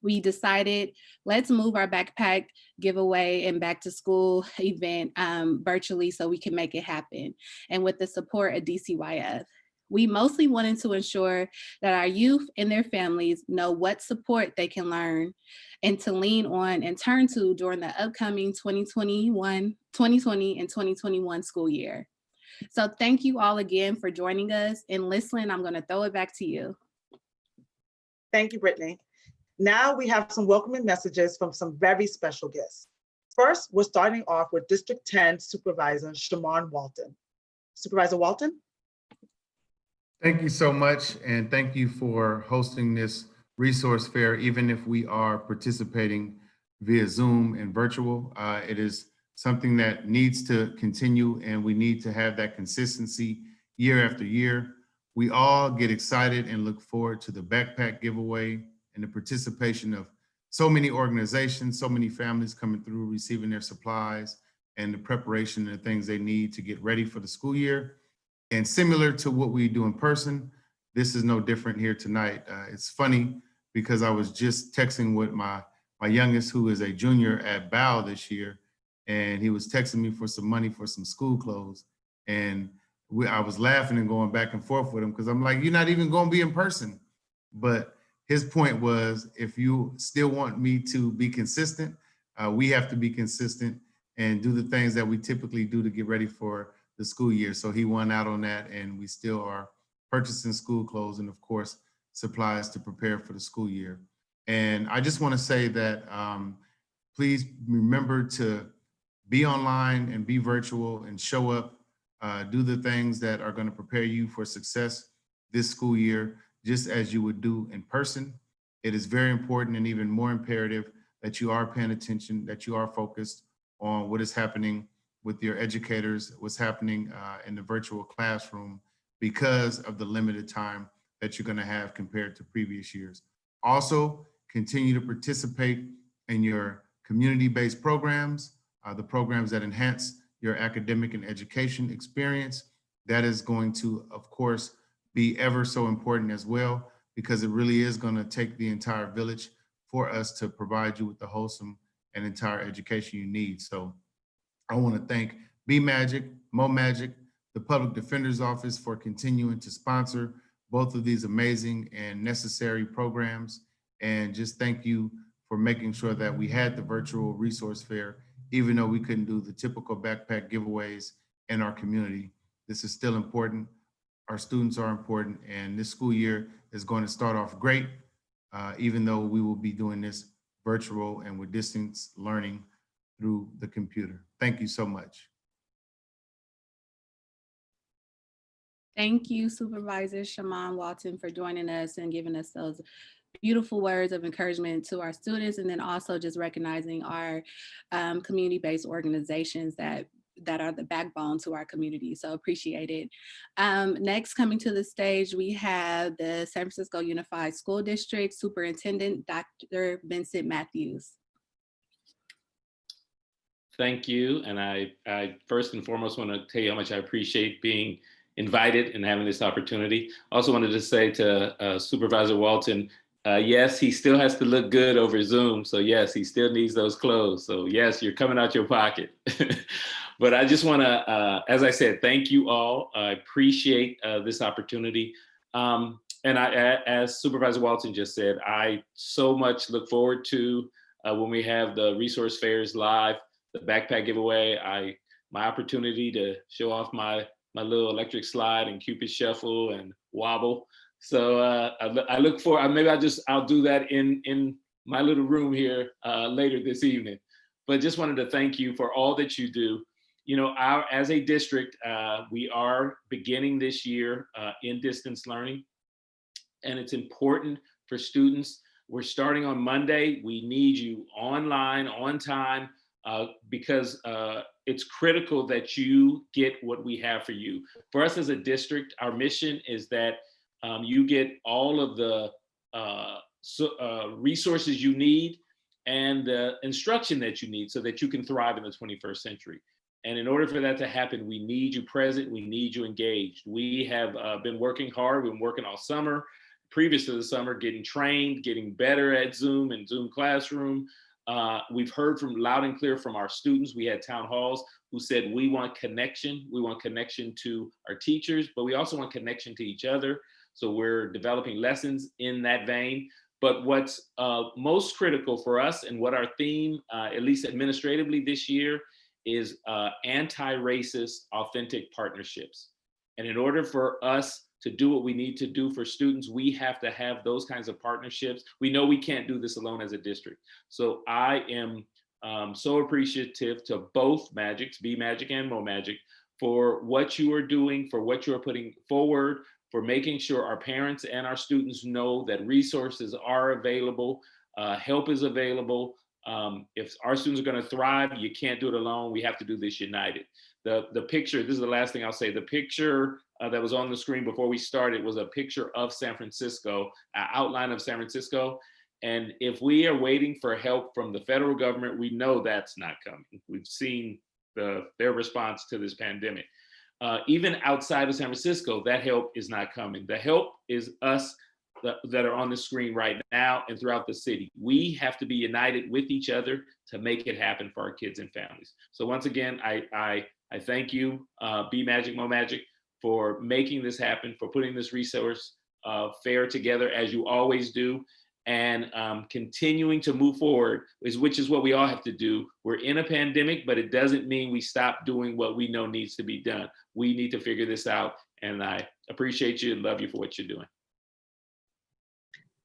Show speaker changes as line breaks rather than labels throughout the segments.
we decided, let's move our backpack giveaway and back to school event virtually so we can make it happen. And with the support of DCYF. We mostly wanted to ensure that our youth and their families know what support they can learn and to lean on and turn to during the upcoming 2020 and 2021 school year. So thank you all again for joining us. And Lislyn, I'm gonna throw it back to you.
Thank you, Brittany. Now we have some welcoming messages from some very special guests. First, we're starting off with District 10 Supervisor Shamon Walton. Supervisor Walton?
Thank you so much, and thank you for hosting this resource fair, even if we are participating via Zoom and virtual. It is something that needs to continue, and we need to have that consistency year after year. We all get excited and look forward to the backpack giveaway and the participation of so many organizations, so many families coming through, receiving their supplies and the preparation and the things they need to get ready for the school year. And similar to what we do in person, this is no different here tonight. It's funny because I was just texting with my youngest, who is a junior at Bow this year, and he was texting me for some money for some school clothes. And I was laughing and going back and forth with him because I'm like, you're not even going to be in person. But his point was, if you still want me to be consistent, we have to be consistent and do the things that we typically do to get ready for the school year. So he won out on that, and we still are purchasing school clothes and, of course, supplies to prepare for the school year. And I just want to say that please remember to be online and be virtual and show up, do the things that are going to prepare you for success this school year, just as you would do in person. It is very important and even more imperative that you are paying attention, that you are focused on what is happening with your educators, what's happening in the virtual classroom, because of the limited time that you're going to have compared to previous years. Also, continue to participate in your community-based programs, the programs that enhance your academic and education experience. That is going to, of course, be ever so important as well, because it really is going to take the entire village for us to provide you with the wholesome and entire education you need. So I want to thank BMagic, MoMagic, the Public Defender's Office for continuing to sponsor both of these amazing and necessary programs. And just thank you for making sure that we had the virtual resource fair, even though we couldn't do the typical backpack giveaways in our community. This is still important. Our students are important, and this school year is going to start off great, even though we will be doing this virtual and with distance learning through the computer. Thank you so much.
Thank you, Supervisor Shamon Walton, for joining us and giving us those beautiful words of encouragement to our students, and then also just recognizing our community-based organizations that are the backbone to our community. So appreciate it. Next, coming to the stage, we have the San Francisco Unified School District Superintendent, Dr. Vincent Matthews.
Thank you. And I first and foremost want to tell you how much I appreciate being invited and having this opportunity. Also wanted to say to Supervisor Walton, yes, he still has to look good over Zoom. So yes, he still needs those clothes. So yes, you're coming out your pocket. But I just want to, as I said, thank you all. I appreciate this opportunity. And as Supervisor Walton just said, I so much look forward to when we have the resource fairs live, the backpack giveaway, my opportunity to show off my little electric slide and Cupid shuffle and wobble. So I look for, maybe I'll do that in my little room here later this evening. But just wanted to thank you for all that you do. You know, as a district, we are beginning this year in distance learning, and it's important for students. We're starting on Monday. We need you online, on time, because it's critical that you get what we have for you. For us as a district, our mission is that you get all of the resources you need and the instruction that you need so that you can thrive in the 21st century. And in order for that to happen, we need you present, we need you engaged. We have been working hard, we've been working all summer previous to the summer, getting trained, getting better at Zoom and Zoom classroom. We've heard from loud and clear from our students. We had town halls who said, we want connection. We want connection to our teachers, but we also want connection to each other. So we're developing lessons in that vein. But what's most critical for us and what our theme, at least administratively this year, is anti-racist authentic partnerships. And in order for us to do what we need to do for students, we have to have those kinds of partnerships. We know we can't do this alone as a district. So I am so appreciative to both Magics, B-Magic and Mo-Magic, for what you are doing, for what you are putting forward, for making sure our parents and our students know that resources are available, help is available. If our students are going to thrive, you can't do it alone. We have to do this united. The picture, this is the last thing I'll say, the picture that was on the screen before we started was a picture of San Francisco, an outline of San Francisco. And if we are waiting for help from the federal government, we know that's not coming. We've seen their response to this pandemic. Even outside of San Francisco, that help is not coming. The help is us that are on the screen right now and throughout the city. We have to be united with each other to make it happen for our kids and families. So once again, I thank you, B-Magic, Mo-Magic, for making this happen, for putting this resource fair together as you always do, and continuing to move forward, which is what we all have to do. We're in a pandemic, but it doesn't mean we stop doing what we know needs to be done. We need to figure this out, and I appreciate you and love you for what you're doing.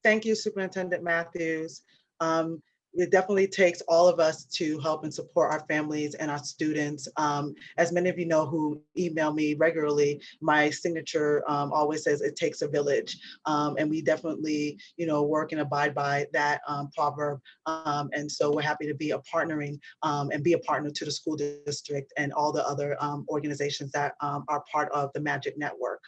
Thank you, Superintendent Matthews. It definitely takes all of us to help and support our families and our students. As many of you know who email me regularly, my signature always says it takes a village. And we definitely, work and abide by that proverb. And so we're happy to be a partnering and be a partner to the school district and all the other organizations that are part of the Magic Network.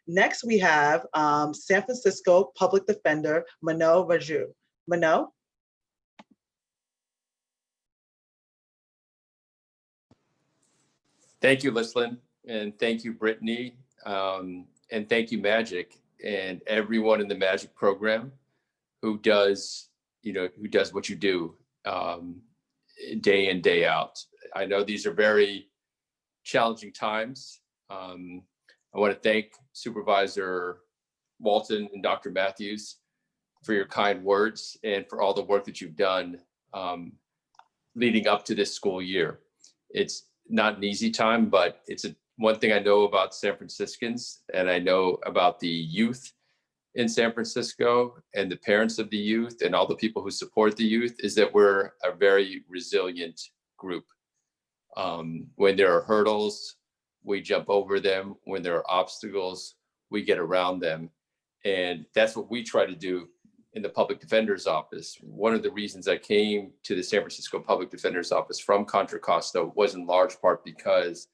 Next, we have San Francisco Public Defender, Mano Raju. Mano?
Thank you, Lislin, and thank you, Brittany, and thank you, Magic, and everyone in the Magic program who does what you do day in, day out. I know these are very challenging times. I want to thank Supervisor Walton and Dr. Matthews for your kind words and for all the work that you've done leading up to this school year. It's not an easy time, but it's one thing I know about San Franciscans, and I know about the youth in San Francisco and the parents of the youth and all the people who support the youth, is that we're a very resilient group. When there are hurdles, we jump over them. When there are obstacles, we get around them. And that's what we try to do in the Public Defender's Office. One of the reasons I came to the San Francisco Public Defender's Office from Contra Costa was in large part because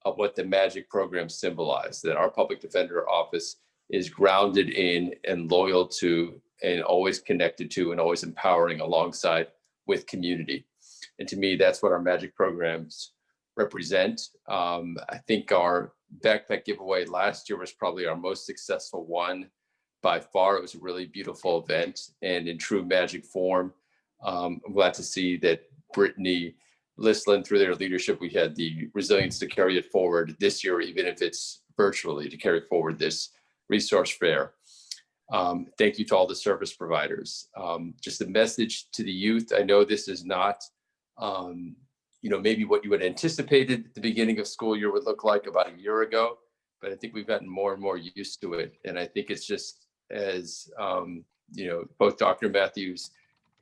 of what the Magic program symbolized, that our Public Defender Office is grounded in and loyal to and always connected to and always empowering alongside with community. And to me, that's what our Magic programs represent. I think our backpack giveaway last year was probably our most successful one by far. It was a really beautiful event and in true Magic form. I'm glad to see that Brittany, Lislin, through their leadership, we had the resilience to carry it forward this year, even if it's virtually, to carry forward this resource fair. Thank you to all the service providers. Just a message to the youth. I know this is not, maybe what you had anticipated at the beginning of school year would look like about a year ago, but I think we've gotten more and more used to it. And I think it's just as, both Dr. Matthews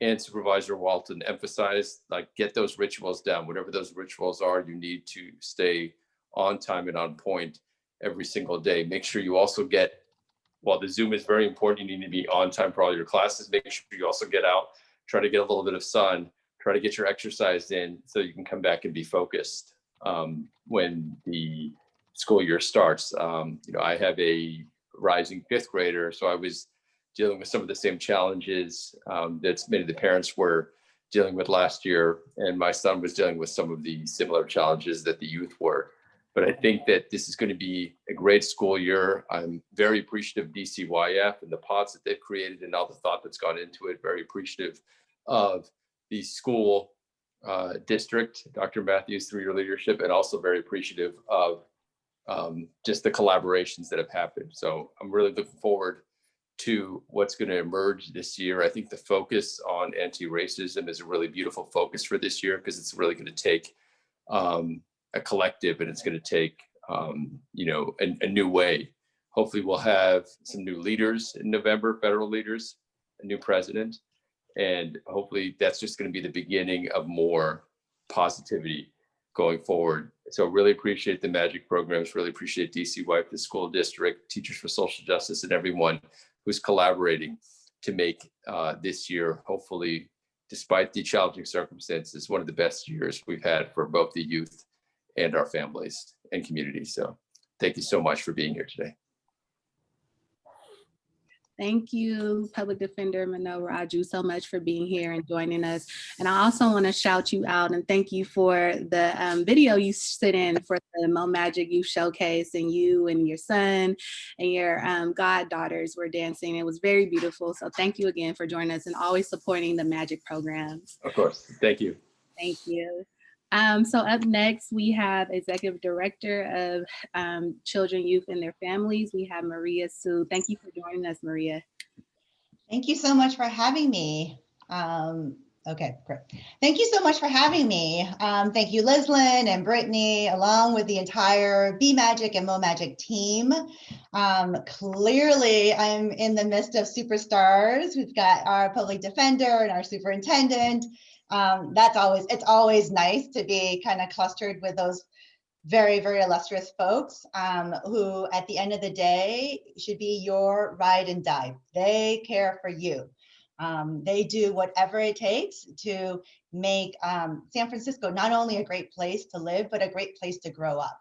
and Supervisor Walton emphasized, like, get those rituals down. Whatever those rituals are, you need to stay on time and on point every single day. Make sure you also get, while the Zoom is very important, you need to be on time for all your classes. Make sure you also get out, try to get a little bit of sun, try to get your exercise in so you can come back and be focused when the school year starts. I have a rising fifth grader, so I was dealing with some of the same challenges that many of the parents were dealing with last year, and my son was dealing with some of the similar challenges that the youth were. But I think that this is going to be a great school year. I'm very appreciative of DCYF and the pods that they've created and all the thought that's gone into it. Very appreciative of the school district, Dr. Matthews, through your leadership, and also very appreciative of just the collaborations that have happened. So I'm really looking forward to what's going to emerge this year. I think the focus on anti-racism is a really beautiful focus for this year, because it's really going to take a collective, and it's going to take you know, a new way. Hopefully we'll have some new leaders in November, federal leaders, a new president, and hopefully that's just going to be the beginning of more positivity going forward. So really appreciate the MAGIC programs, really appreciate DCYF, the school district, Teachers for Social Justice, and everyone who's collaborating to make this year, hopefully, despite the challenging circumstances, one of the best years we've had for both the youth and our families and communities. So thank you so much for being here today.
Thank you, Public Defender Manal Raju, so much for being here and joining us. And I also want to shout you out and thank you for the video you sent in for the Mo Magic Youth Showcase, and you and your son and your goddaughters were dancing. It was very beautiful. So thank you again for joining us and always supporting the MAGIC programs.
Of course. Thank you.
Thank you. So up next, we have Executive Director of Children, Youth, and Their Families. We have Maria Sue. Thank you for joining us, Maria.
Thank you so much for having me. Okay, great. Thank you so much for having me. Thank you, Lislyn and Brittany, along with the entire Be Magic and Mo Magic team. Clearly, I'm in the midst of superstars. We've got our public defender and our superintendent. It's always nice to be kind of clustered with those very, very illustrious folks who at the end of the day should be your ride and die. They care for you. They do whatever it takes to make San Francisco not only a great place to live, but a great place to grow up,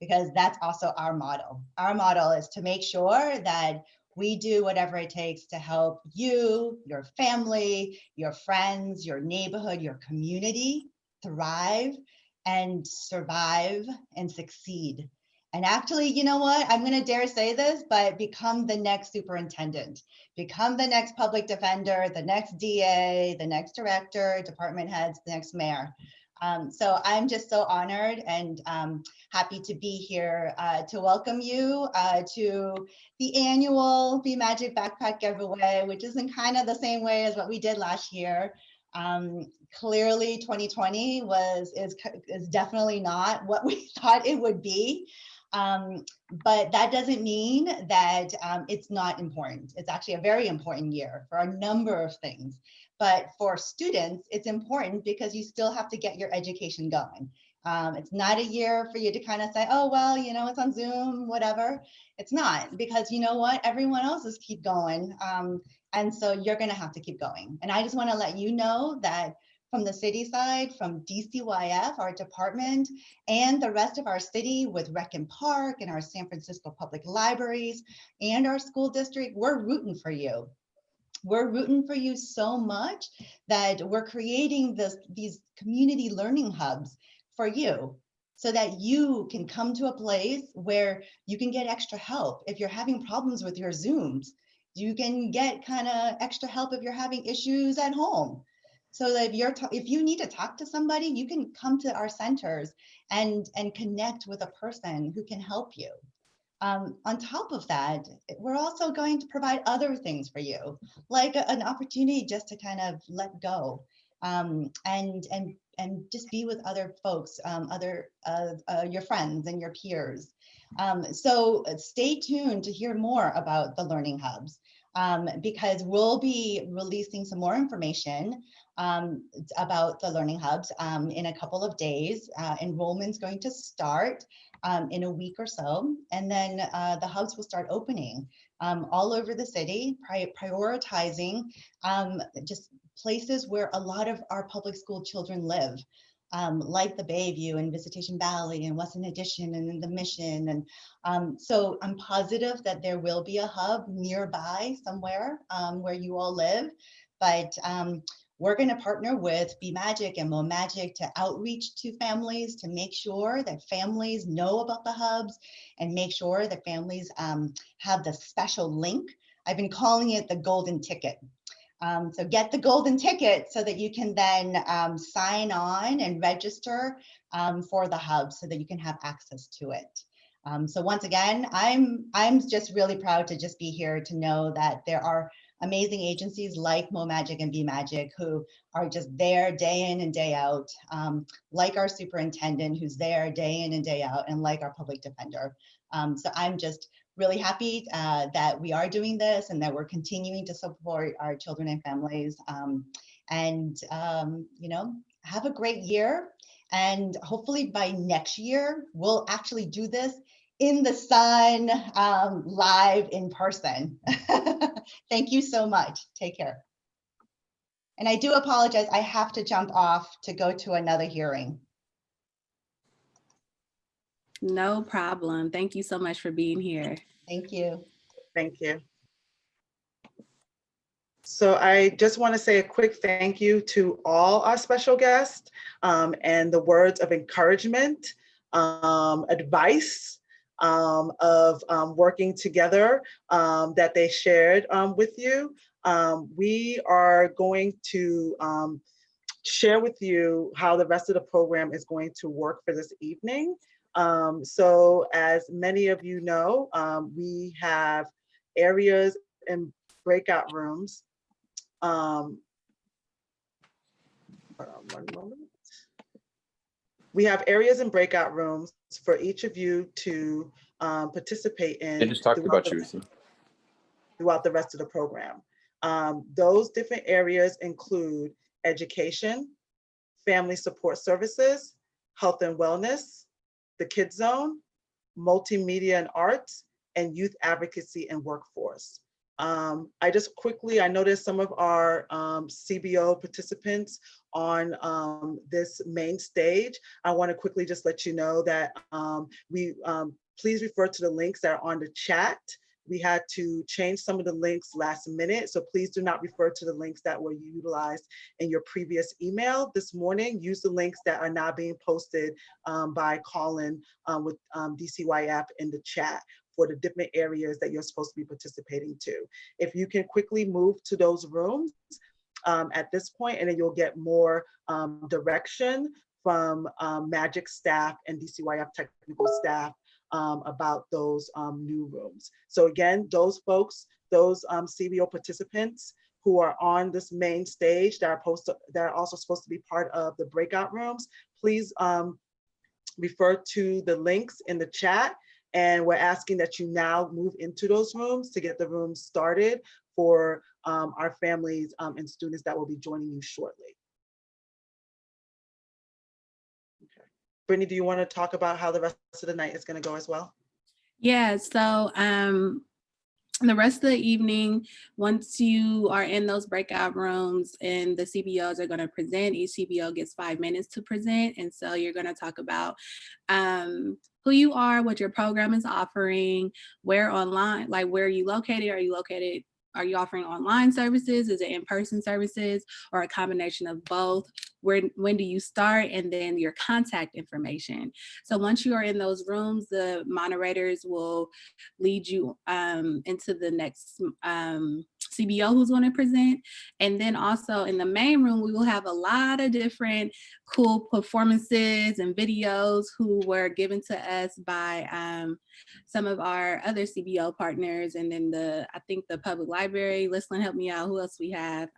because that's also our model. Our model is to make sure that we do whatever it takes to help you, your family, your friends, your neighborhood, your community thrive and survive and succeed. And actually, you know what? I'm going to dare say this, but become the next superintendent, become the next public defender, the next DA, the next director, department heads, the next mayor. So I'm just so honored and happy to be here to welcome you to the annual Be Magic Backpack Giveaway, which is in kind of the same way as what we did last year. Clearly 2020 is definitely not what we thought it would be. But that doesn't mean that it's not important. It's actually a very important year for a number of things. But for students, it's important because you still have to get your education going. It's not a year for you to kind of say, oh, well, you know, it's on Zoom, whatever. It's not, because you know what? Everyone else is keep going. And so you're going to have to keep going. And I just want to let you know that from the city side, from DCYF, our department, and the rest of our city with Rec and Park and our San Francisco Public Libraries and our school district, we're rooting for you. We're rooting for you so much that we're creating these community learning hubs for you so that you can come to a place where you can get extra help. If you're having problems with your Zooms, you can get kind of extra help if you're having issues at home. So that if you need to talk to somebody, you can come to our centers and connect with a person who can help you. On top of that, we're also going to provide other things for you, like an opportunity just to kind of let go and just be with other folks, your friends and your peers. So stay tuned to hear more about the Learning Hubs, because we'll be releasing some more information about the Learning Hubs in a couple of days. Enrollment's going to start in a week or so, and then the hubs will start opening all over the city, prioritizing just places where a lot of our public school children live, like the Bayview and Visitation Valley and Weston Addition and the Mission. And so I'm positive that there will be a hub nearby somewhere where you all live, but we're going to partner with Be Magic and Mo Magic to outreach to families to make sure that families know about the hubs and make sure that families have the special link. I've been calling it the golden ticket. So get the golden ticket so that you can then sign on and register for the hub so that you can have access to it. So once again, I'm just really proud to just be here to know that there are amazing agencies like Mo Magic and Be Magic who are just there day in and day out, like our superintendent who's there day in and day out, and like our public defender. So I'm just really happy that we are doing this and that we're continuing to support our children and families. You know, have a great year. And hopefully by next year, we'll actually do this in the sun, live in person. Thank you so much. Take care. And I do apologize. I have to jump off to go to another hearing.
No problem. Thank you so much for being here.
Thank you.
Thank you. So I just want to say a quick thank you to all our special guests and the words of encouragement, advice, of working together that they shared with you. We are going to share with you how the rest of the program is going to work for this evening. So as many of you know, we have areas and breakout rooms. Hold on one moment. We have areas and breakout rooms for each of you to participate in.
They just talked about you.
Throughout the rest of the program. Those different areas include education, family support services, health and wellness, the Kids Zone, multimedia and arts, and youth advocacy and workforce. I just quickly, I noticed some of our CBO participants on this main stage. I want to quickly just let you know that please refer to the links that are on the chat. We had to change some of the links last minute, so please do not refer to the links that were utilized in your previous email this morning. Use the links that are now being posted by Colin with DCYF in the chat for the different areas that you're supposed to be participating to. If you can quickly move to those rooms at this point, and then you'll get more direction from Magic staff and DCYF technical staff about those new rooms. So again, those folks, those CBO participants who are on this main stage that are also supposed to be part of the breakout rooms, please refer to the links in the chat. And we're asking that you now move into those rooms to get the rooms started for our families and students that will be joining you shortly. Okay. Brittany, do you want to talk about how the rest of the night is going to go as well?
Yeah, so the rest of the evening, once you are in those breakout rooms and the CBOs are going to present, each CBO gets 5 minutes to present. And so you're going to talk about who you are, what your program is offering, where online, like where are you located? Are you offering online services? Is it in-person services or a combination of both? When do you start? And then your contact information. So once you are in those rooms, the moderators will lead you into the next CBO who's going to present. And then also in the main room, we will have a lot of different cool performances and videos who were given to us by some of our other CBO partners. And then I think the public library, Lislin, help me out. Who else we have?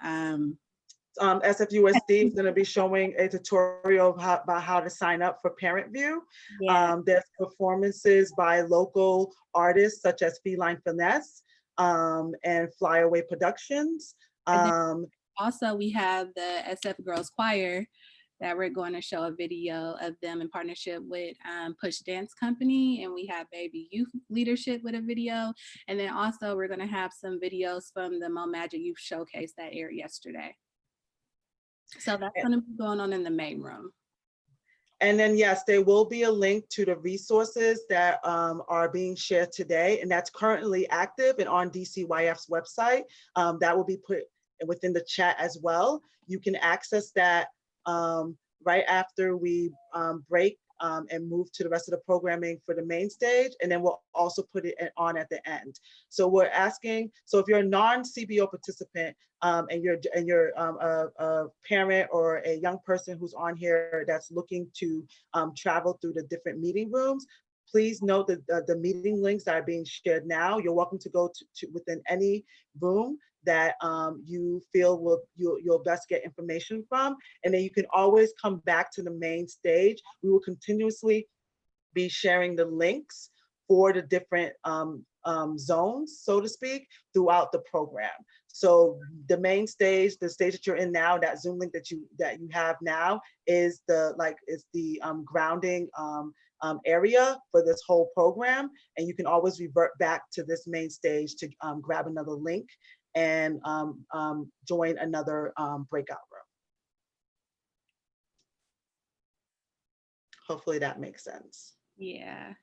SFUSD is going to be showing a tutorial about how to sign up for ParentVUE.
Yeah.
There's performances by local artists such as Feline Finesse and Flyaway Productions.
Also, we have the SF Girls Choir that we're going to show a video of them in partnership with Push Dance Company, and we have Baby Youth Leadership with a video. And then also we're going to have some videos from the Mo Magic Youth Showcase that aired yesterday. So that's going to be going on in the main room.
And then, yes, there will be a link to the resources that are being shared today, and that's currently active and on DCYF's website. That will be put within the chat as well. You can access that right after we break and move to the rest of the programming for the main stage, and then we'll also put it on at the end. So we're asking, so if you're a non-CBO participant and you're a parent or a young person who's on here that's looking to travel through the different meeting rooms, please note that the meeting links that are being shared now, you're welcome to go to within any room that you feel you'll best get information from. And then you can always come back to the main stage. We will continuously be sharing the links for the different zones, so to speak, throughout the program. So the main stage, the stage that you're in now, that Zoom link that you have now is the grounding area for this whole program. And you can always revert back to this main stage to grab another link and join another breakout room. Hopefully that makes sense.
Yeah.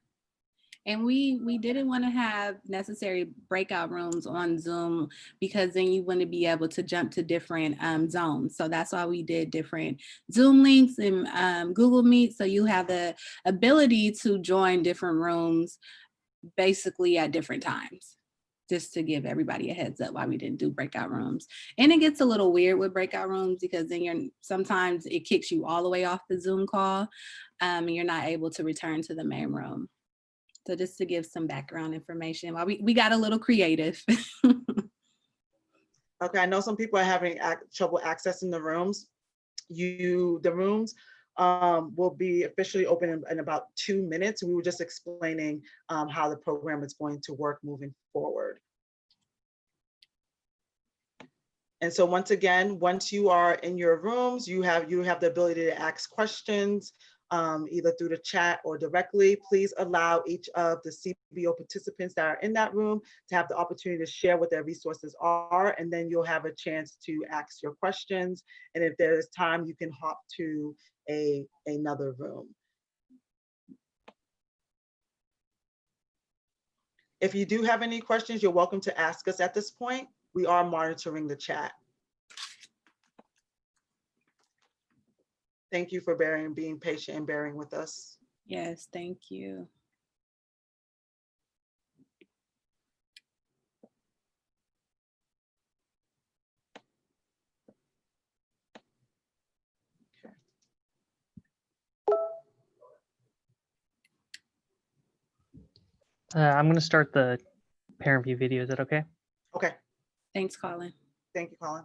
And we didn't want to have necessary breakout rooms on Zoom because then you wouldn't be able to jump to different zones. So that's why we did different Zoom links and Google Meet. So you have the ability to join different rooms basically at different times, just to give everybody a heads up why we didn't do breakout rooms. And it gets a little weird with breakout rooms because then sometimes it kicks you all the way off the Zoom call and you're not able to return to the main room. So just to give some background information, while we got a little creative.
Okay, I know some people are having trouble accessing the rooms. The rooms will be officially open in about 2 minutes. We were just explaining how the program is going to work moving forward. And so once again, once you are in your rooms, you have the ability to ask questions either through the chat or directly. Please allow each of the CBO participants that are in that room to have the opportunity to share what their resources are, and then you'll have a chance to ask your questions. And if there's time, you can hop to another room. If you do have any questions, you're welcome to ask us at this point. We are monitoring the chat. Thank you for being patient and bearing with us.
Yes, thank you.
I'm going to start the parent view video. Is that okay?
Okay,
Thanks, Colin.
thank you, Colin.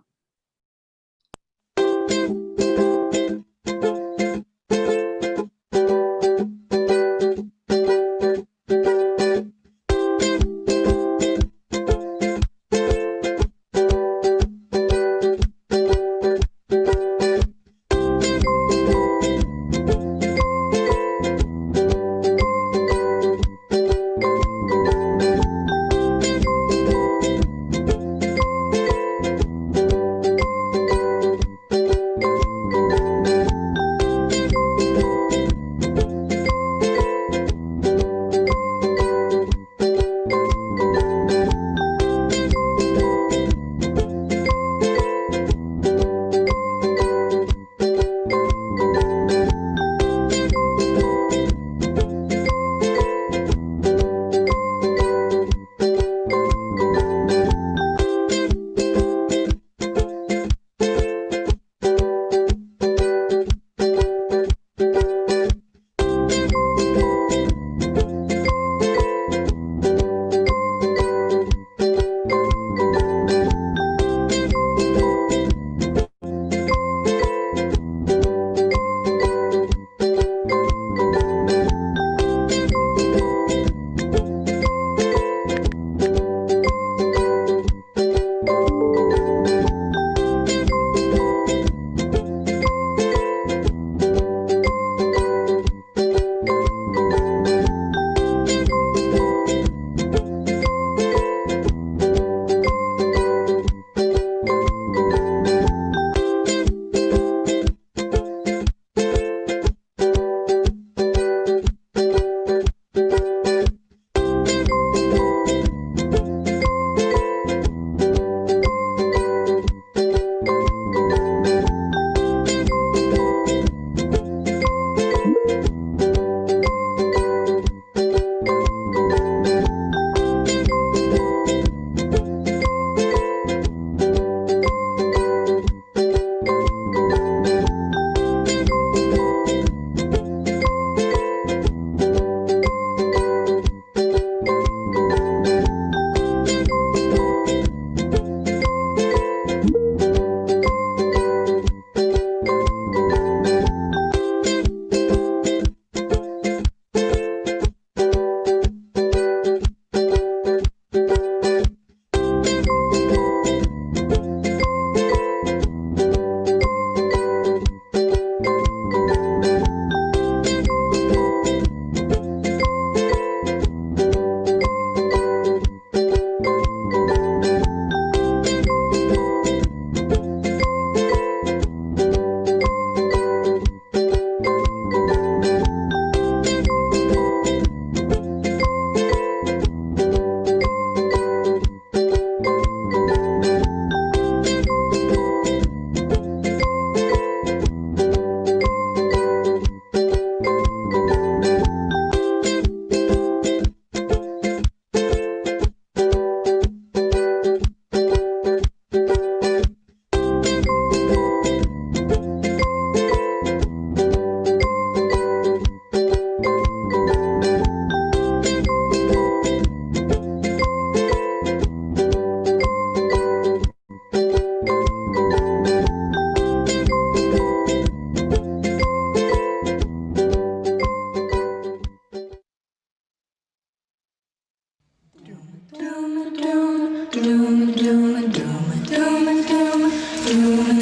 I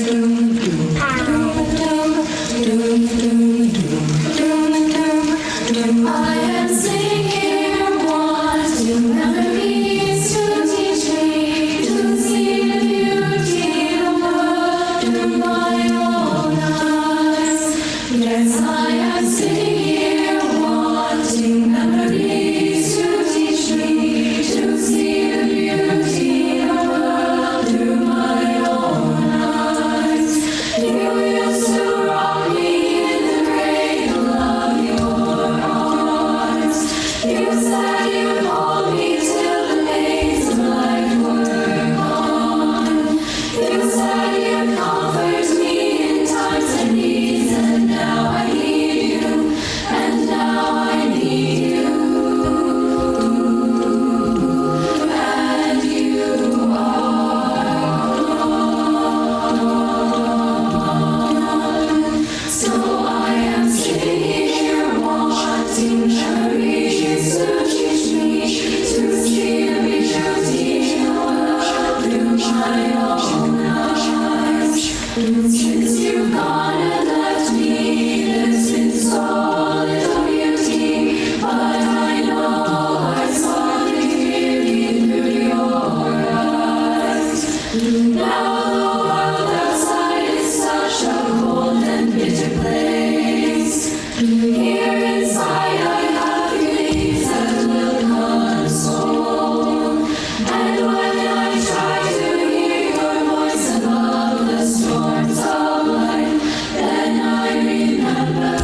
am sitting here wanting memories to teach me to see the beauty of the world through my own eyes. Yes, I am sitting here wanting memories to teach me to see the beauty of the world through my own eyes. You used to rock me in the cradle of your arms. You said you'd hold me till the pains of life were gone. You said you'd comfort me in times of need, and now I need you, and now I need you, and you are gone. So I am sitting here wanting memories to teach me to see the beauty of the world through my own eyes. Since you've gone and left me, there's been so little beauty, but I know I saw the beauty through your eyes. Now the world outside is such a cold and bitter place. Here inside I have feelings that will console. And when I try to hear your voice above the storms of life, then I remember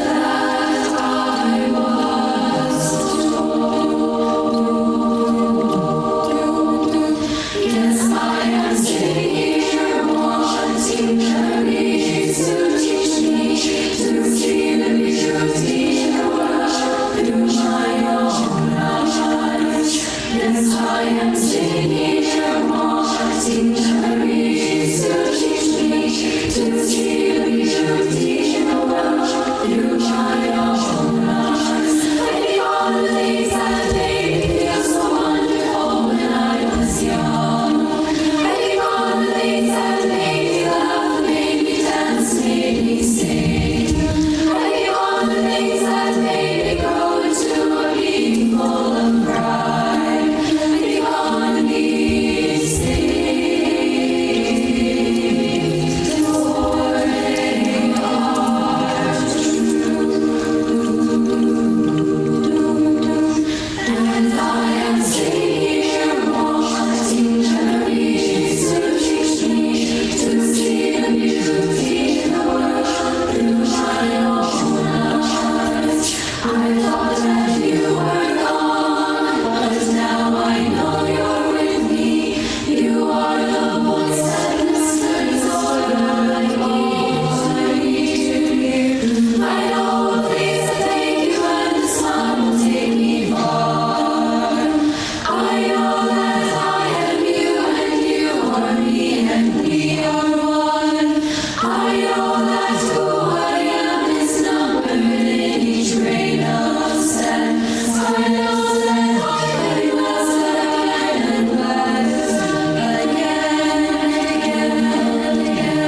that I was told. Yes, I am sitting here wanting memories to teach me to see the beauty of the world through my own eyes. Yes, I am sitting here wanting memories to teach me to see the beauty of the world through my own eyes. I think all the things that made me feel so wonderful when I was young. I think all the things that made me laugh, made me dance, made me sing. I think all the things that made me grow into a being full of pride. I think all of these things, for they are true. And I am sitting here wanting memories to teach me to see the beauty of the world through my own eyes. I thought that you were gone, but now I know you're with me. You are the voice that whispers over my ears. I need to hear. I know a place to take you, and the sun will take me far. I know that I am you, and you are me, and we are one. I know that who I am is numbered in each grain of sand. I know that I can bless again and bless again and again.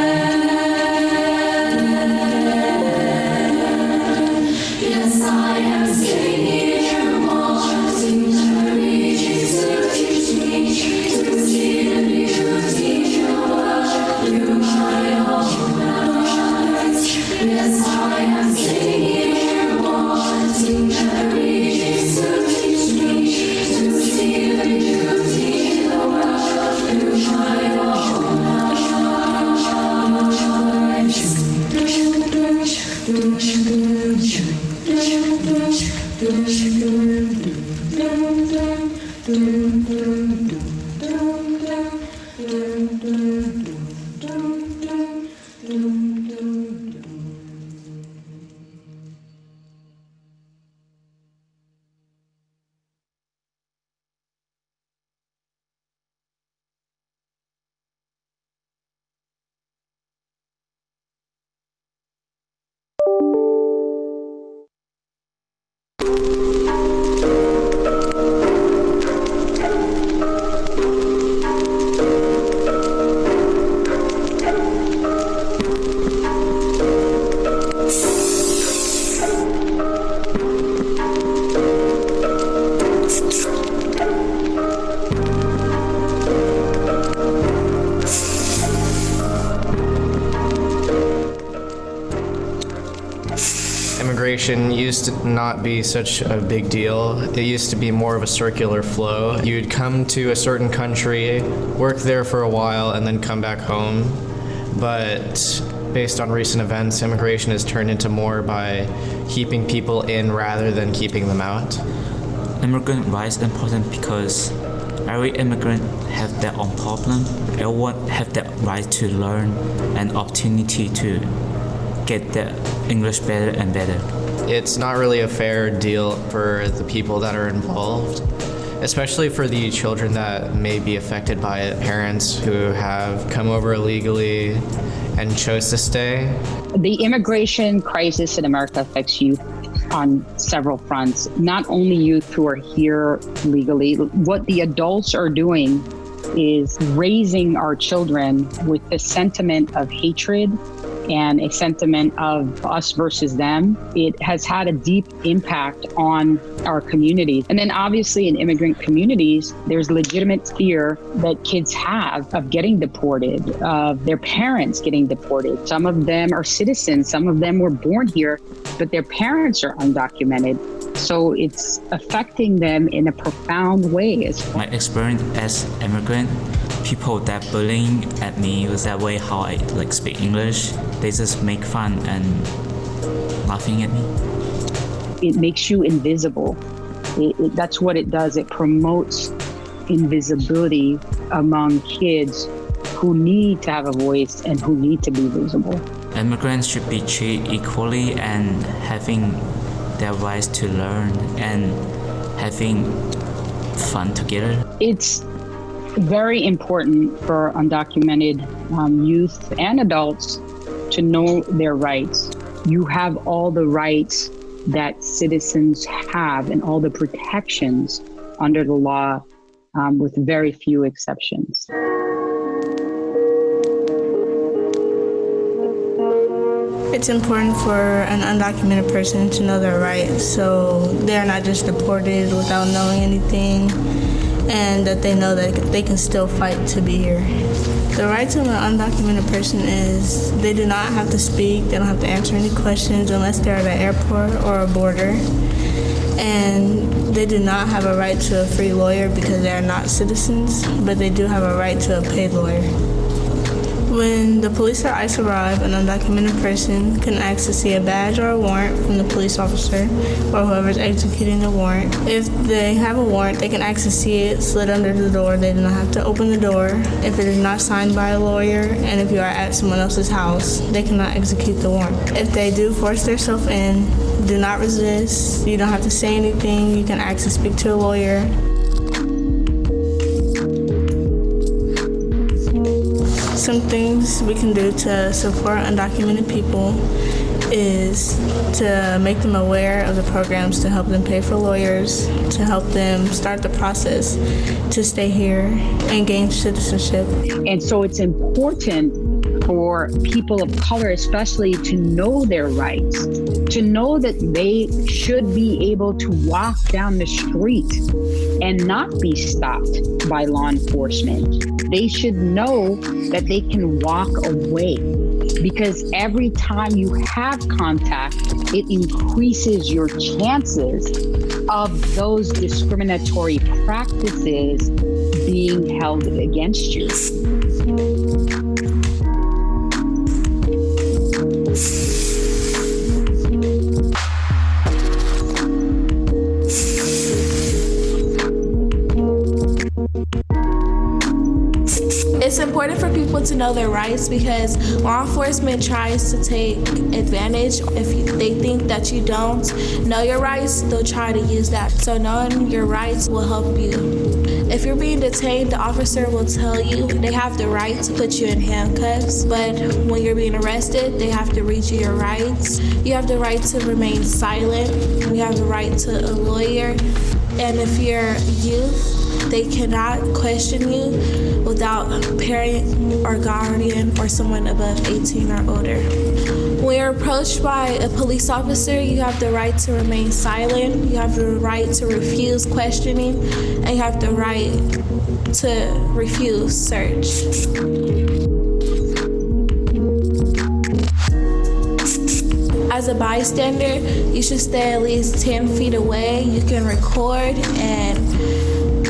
Yes, I am sitting here wanting memories to teach me to see the beauty of the world through my own eyes. Yes, I am sitting here wanting memories to teach me to see the beauty of the world through my own
immigration used to not be such a big deal. It used to be more of a circular flow. You'd come to a certain country, work there for a while, and then come back home. But based on recent events, immigration has turned into more by keeping people in rather than keeping them out.
Immigrant rights important because every immigrant have their own problem. Everyone have the right to learn and opportunity to get their English better and better.
It's not really a fair deal for the people that are involved, especially for the children that may be affected by it, parents who have come over illegally and chose to stay.
The immigration crisis in America affects youth on several fronts, not only youth who are here legally. What the adults are doing is raising our children with the sentiment of hatred and a sentiment of us versus them. It has had a deep impact on our communities. And then obviously in immigrant communities, there's legitimate fear that kids have of getting deported, of their parents getting deported. Some of them are citizens, some of them were born here, but their parents are undocumented. So it's affecting them in a profound way as well.
My experience as immigrant, people that bullying at me was that way how I speak English. They just make fun and laughing at me.
It makes you invisible. That's what it does. It promotes invisibility among kids who need to have a voice and who need to be visible.
Immigrants should be treated equally and having their rights to learn and having fun together.
It's very important for undocumented youth and adults to know their rights. You have all the rights that citizens have and all the protections under the law, with very few exceptions.
It's important for an undocumented person to know their rights, so they're not just deported without knowing anything, and that they know that they can still fight to be here. The right to an undocumented person is they do not have to speak, they don't have to answer any questions unless they're at an airport or a border, and they do not have a right to a free lawyer because they are not citizens, but they do have a right to a paid lawyer. When the police or ICE arrive, an undocumented person can ask to see a badge or a warrant from the police officer or whoever's executing the warrant. If they have a warrant, they can ask to see it slid under the door. They do not have to open the door. If it is not signed by a lawyer, and if you are at someone else's house, they cannot execute the warrant. If they do force themselves in, do not resist. You don't have to say anything. You can ask to speak to a lawyer. Some things we can do to support undocumented people is to make them aware of the programs to help them pay for lawyers, to help them start the process to stay here and gain citizenship.
And so it's important for people of color especially to know their rights, to know that they should be able to walk down the street and not be stopped by law enforcement. They should know that they can walk away, because every time you have contact, it increases your chances of those discriminatory practices being held against you.
It's important for people to know their rights because law enforcement tries to take advantage. If they think that you don't know your rights, they'll try to use that. So knowing your rights will help you. If you're being detained, the officer will tell you they have the right to put you in handcuffs, but when you're being arrested, they have to read you your rights. You have the right to remain silent. You have the right to a lawyer. And if you're youth, they cannot question you without a parent or guardian or someone above 18 or older. When you're approached by a police officer, you have the right to remain silent, you have the right to refuse questioning, and you have the right to refuse search. As a bystander, you should stay at least 10 feet away. You can record, and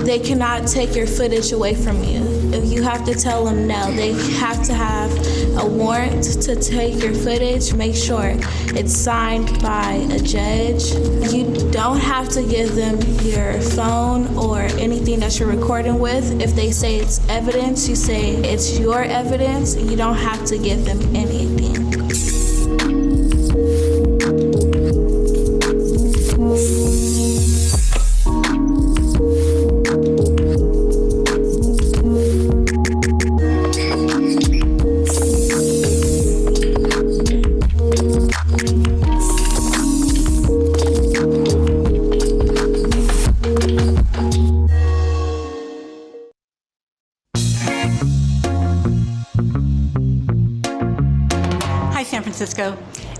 they cannot take your footage away from you. If you have to tell them no, they have to have a warrant to take your footage. Make sure it's signed by a judge. You don't have to give them your phone or anything that you're recording with. If they say it's evidence, you say it's your evidence. You don't have to give them anything.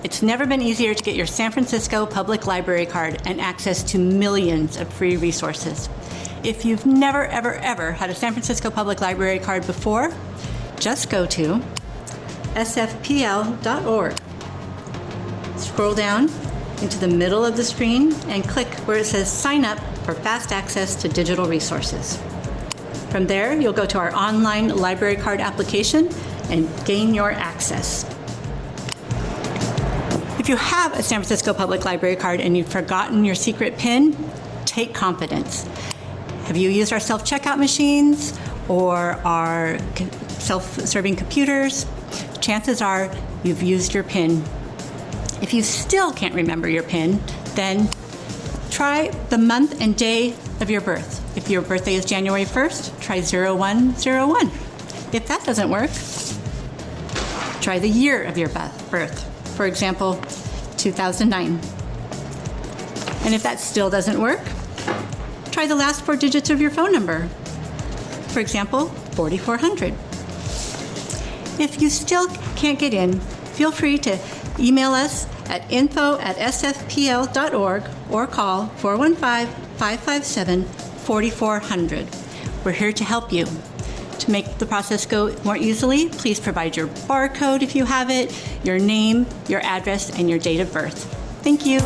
It's never been easier to get your San Francisco Public Library card and access to millions of free resources. If you've never, ever had a San Francisco Public Library card before, just go to sfpl.org. Scroll down into the middle of the screen and click where it says Sign Up for Fast Access to Digital Resources. From there, you'll go to our online library card application and gain your access. If you have a San Francisco Public Library card and you've forgotten your secret PIN, take confidence. Have you used our self-checkout machines or our self-serving computers? Chances are you've used your PIN. If you still can't remember your PIN, then try the month and day of your birth. If your birthday is January 1st, try 0101. If that doesn't work, try the year of your birth. For example, 2009. And if that still doesn't work, try the last 4 digits of your phone number. For example, 4400. If you still can't get in, feel free to email us at info@sfpl.org or call 415-557-4400. We're here to help you. To make the process go more easily, please provide your barcode if you have it, your name, your address, and your date of birth. Thank you.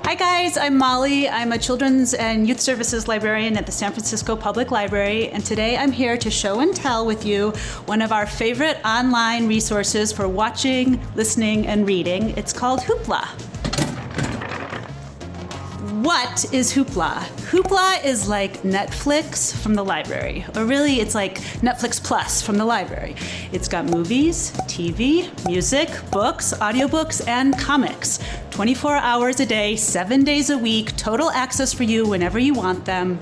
Hi guys, I'm Molly. I'm a Children's and Youth Services Librarian at the San Francisco Public Library, and today I'm here to show and tell with you one of our favorite online resources for watching, listening, and reading. It's called Hoopla. What is Hoopla? Hoopla is like Netflix from the library, or really it's like Netflix Plus from the library. It's got movies, TV, music, books, audiobooks, and comics. 24 hours a day, 7 days a week, total access for you whenever you want them.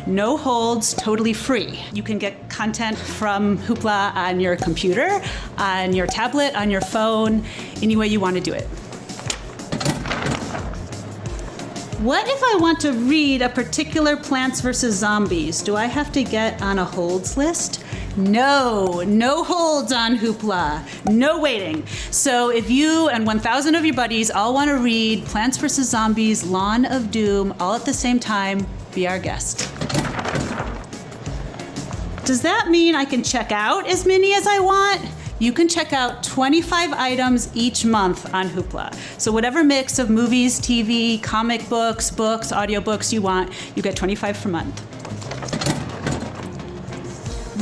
No holds, totally free. You can get content from Hoopla on your computer, on your tablet, on your phone, any way you want to do it. What if I want to read a particular Plants vs. Zombies? Do I have to get on a holds list? No, no holds on Hoopla, no waiting. So if you and 1,000 of your buddies all want to read Plants vs. Zombies, Lawn of Doom, all at the same time, be our guest. Does that mean I can check out as many as I want? You can check out 25 items each month on Hoopla. So whatever mix of movies, TV, comic books, audiobooks you want, you get 25 per month.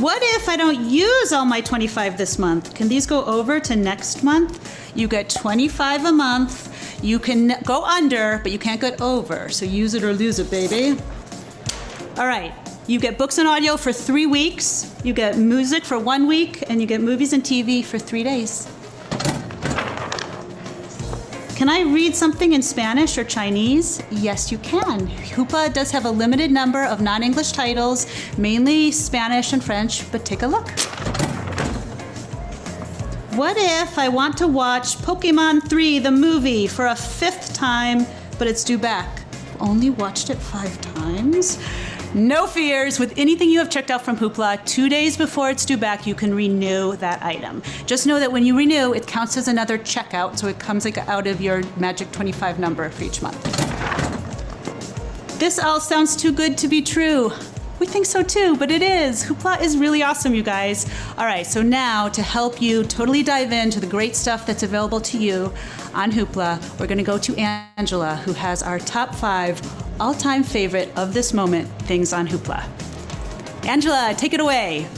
What if I don't use all my 25 this month? Can these go over to next month? You get 25 a month. You can go under, but you can't go over. So use it or lose it, baby. All right. You get books and audio for 3 weeks, you get music for 1 week, and you get movies and TV for 3 days. Can I read something in Spanish or Chinese? Yes, you can. Hoopla does have a limited number of non-English titles, mainly Spanish and French, but take a look. What if I want to watch Pokemon 3, the movie, for a 5th time, but it's due back? I've only watched it 5 times. No fears, with anything you have checked out from Hoopla, 2 days before it's due back, you can renew that item. Just know that when you renew, it counts as another checkout, so it comes like out of your magic 25 number for each month. This all sounds too good to be true. We think so too, but it is. Hoopla is really awesome, you guys. All right, so now to help you totally dive into the great stuff that's available to you on Hoopla, we're gonna go to Angela, who has our top 5 all-time favorite of this moment things on Hoopla. Angela, take it away.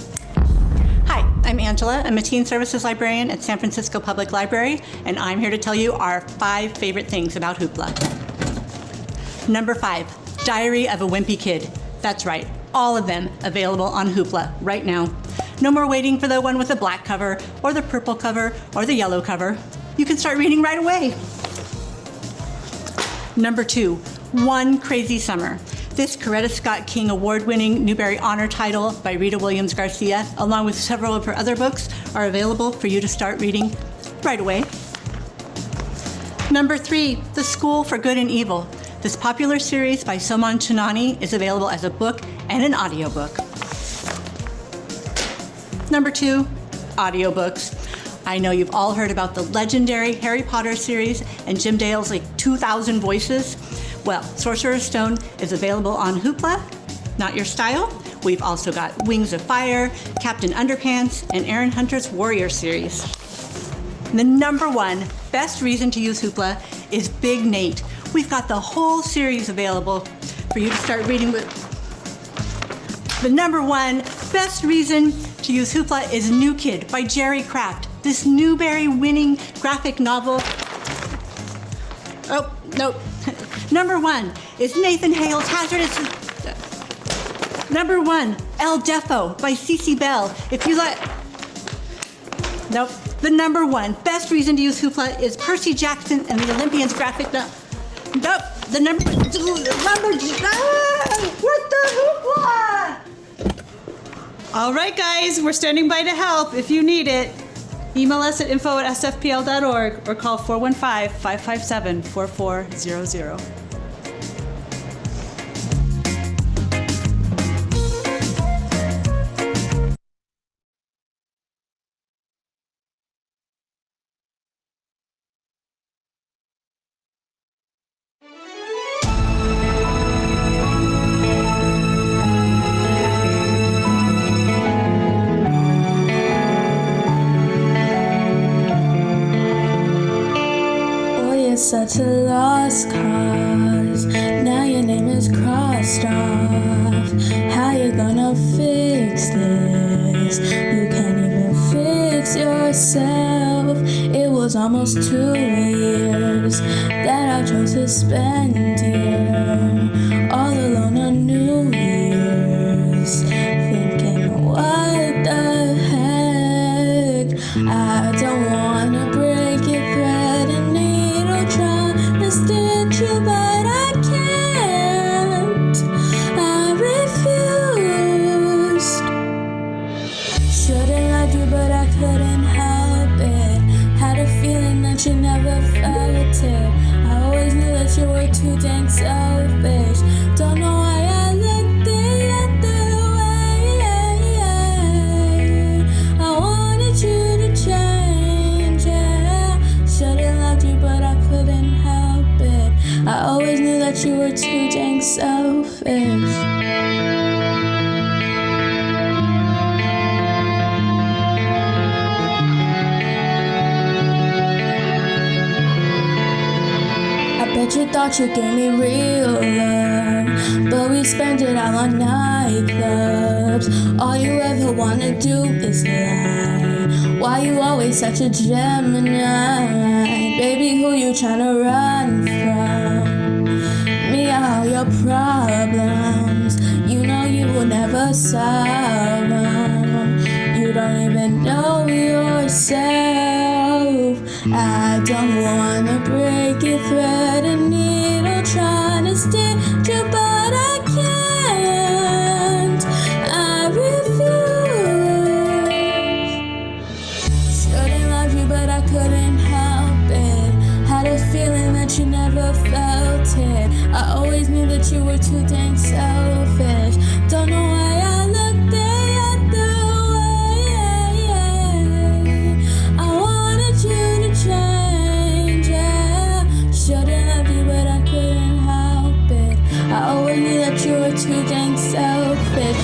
Hi, I'm Angela. I'm a teen services librarian at San Francisco Public Library, and I'm here to tell you our 5 favorite things about Hoopla. Number 5, Diary of a Wimpy Kid. That's right, all of them available on Hoopla right now. No more waiting for the one with the black cover, or the purple cover, or the yellow cover. You can start reading right away. Number 2, One Crazy Summer. This Coretta Scott King award-winning Newbery Honor title by Rita Williams Garcia, along with several of her other books, are available for you to start reading right away. Number 3, The School for Good and Evil. This popular series by Soman Chinani is available as a book and an audiobook. Number 2, audiobooks. I know you've all heard about the legendary Harry Potter series and Jim Dale's 2,000 voices. Well, Sorcerer's Stone is available on Hoopla, Not Your Style. We've also got Wings of Fire, Captain Underpants, and Aaron Hunter's Warrior series. The number 1 best reason to use Hoopla is Big Nate. We've got the whole series available for you to start reading with. The number 1 best reason to use Hoopla is New Kid by Jerry Craft. This Newbery-winning graphic novel. Oh, no. Number 1 is Nathan Hale's Hazardous. Number 1, El Defo by Cece Bell. If you like. Nope. The number 1 best reason to use Hoopla is Percy Jackson and the Olympians graphic novel. Nope. The number. What the Hoopla?
All right, guys, we're standing by to help if you need it. Email us at info@sfpl.org or call 415-557-4400.
Such a lost cause. Now your name is crossed off. How you gonna fix this? You can't even fix yourself. It was almost 2 years that I chose to spend here, all alone on New Year's, thinking, what the heck? I don't wanna break your thread and needle, try to stitch you, but I can't. I refused. Shouldn't loved you, but I couldn't help it. Had a feeling that you never felt it. I always knew that you were too dang selfish. Don't know why I looked the other way. I wanted you to change, yeah. Should've loved you, but I couldn't help it. I always knew that you were too dang selfish. Bet you thought you gave me real love, but we spent it all on nightclubs. All you ever wanna do is lie. Why you always such a Gemini? Baby, who you tryna run from? Me, all your problems. You know you will never solve them. You don't even know yourself. I don't wanna break your thread and needle, trying to stitch you, but I can't. I refuse. Shouldn't love you, but I couldn't help it. Had a feeling that you never felt it. I always knew that you were too dang selfish. Don't know why I looked the other way. I wanted you to change, yeah. Should've loved you, but I couldn't help it. I always knew that you were too dang selfish.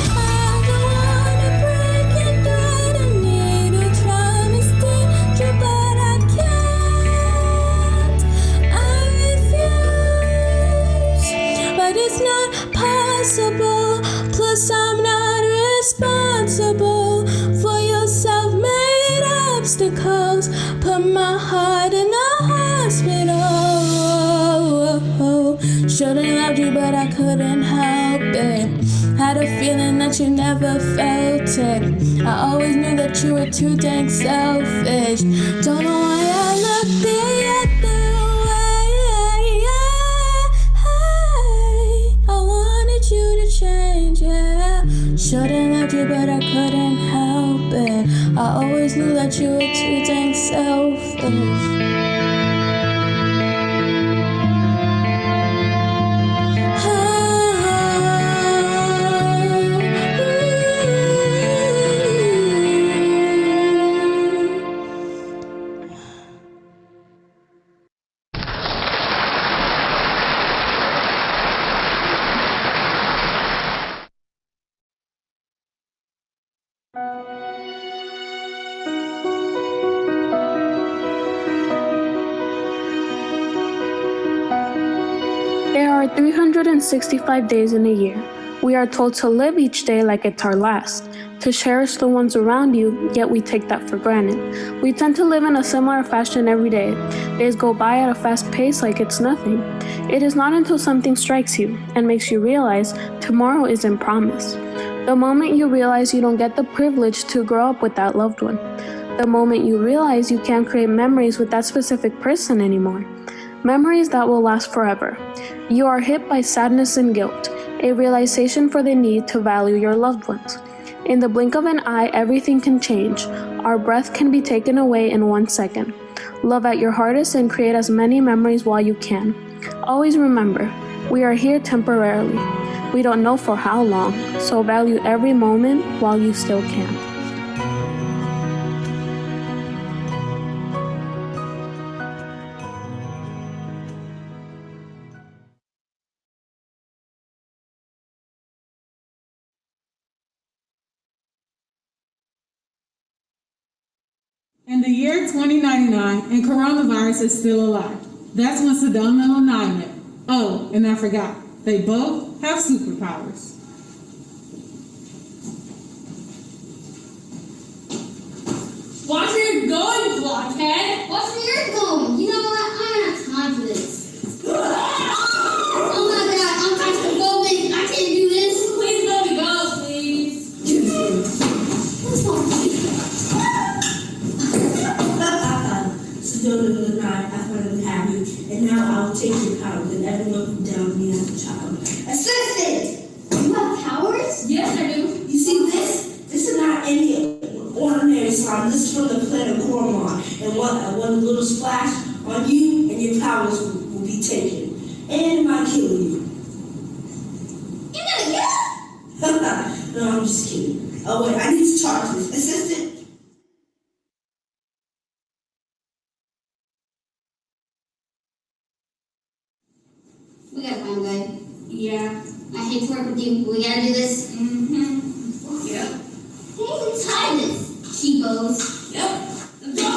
couldn't help it. Had a feeling that you never felt it. I always knew that you were too dang selfish. Don't know why I looked the other way. I wanted you to change, yeah. Should've loved you, but I couldn't help it. I always knew that you were too dang selfish.
There are 365 days in a year. We are told to live each day like it's our last, to cherish the ones around you, yet we take that for granted. We tend to live in a similar fashion every day. Days go by at a fast pace like it's nothing. It is not until something strikes you and makes you realize tomorrow isn't promised. The moment you realize you don't get the privilege to grow up with that loved one. The moment you realize you can't create memories with that specific person anymore. Memories that will last forever. You are hit by sadness and guilt, a realization for the need to value your loved ones. In the blink of an eye, everything can change. Our breath can be taken away in 1 second. Love at your hardest and create as many memories while you can. Always remember, we are here temporarily. We don't know for how long, so value every moment while you still can.
In the year 2099, and coronavirus is still alive. That's when Saddam and Lanai met. Oh, and I forgot, they both have superpowers.
Watch where you're going, blockhead! Watch where you're going! You know what? I don't have time for this. Oh my god, I'm claustrophobic. I can't do this. Please let me go, please.
Sedona and I finally have you, and now I'll take your powers and everyone who downed me as a child. Assistant!
You have powers?
Yes, I do. You see this? This is not any ordinary slime. This is from the planet Cormon. And one little splash on you, and your powers will be taken. And it might kill you.
You're gonna kill us?
No, I'm just kidding. Oh, wait, I need to charge this. Assistant!
We gotta find a guy. Yeah. I hate to work with you, but we gotta do this. Mm-hmm. Yep. Hey, tie this, cheapos.
Yep. Go.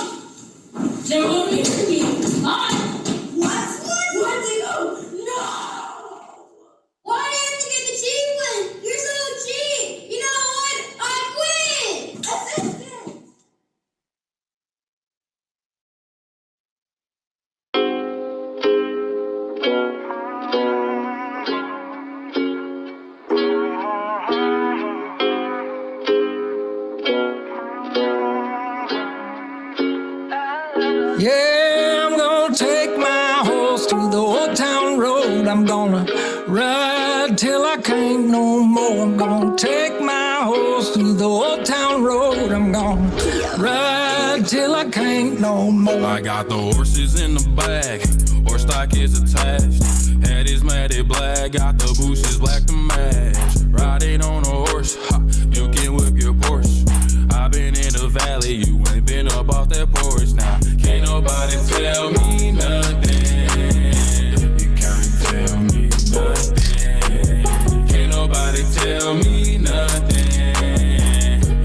They won't be for me. What? Where'd they go? No!
Why do you have to get the cheap one? You're so cheap. You know what? I quit. Assistant.
Yeah, I'm gonna take my horse through the old town road. I'm gonna ride till I can't no more. I'm gonna take my horse through the old town road. I'm gonna ride till I can't no more.
I got the horses in the back, horse stock is attached. Head is matted black, got the bushes black to match. Riding on a horse, ha, you can whip your Porsche. I've been in the valley, you ain't been up off that porch now. Can't nobody tell me nothing. You can't tell me nothing. Can't nobody tell me nothing.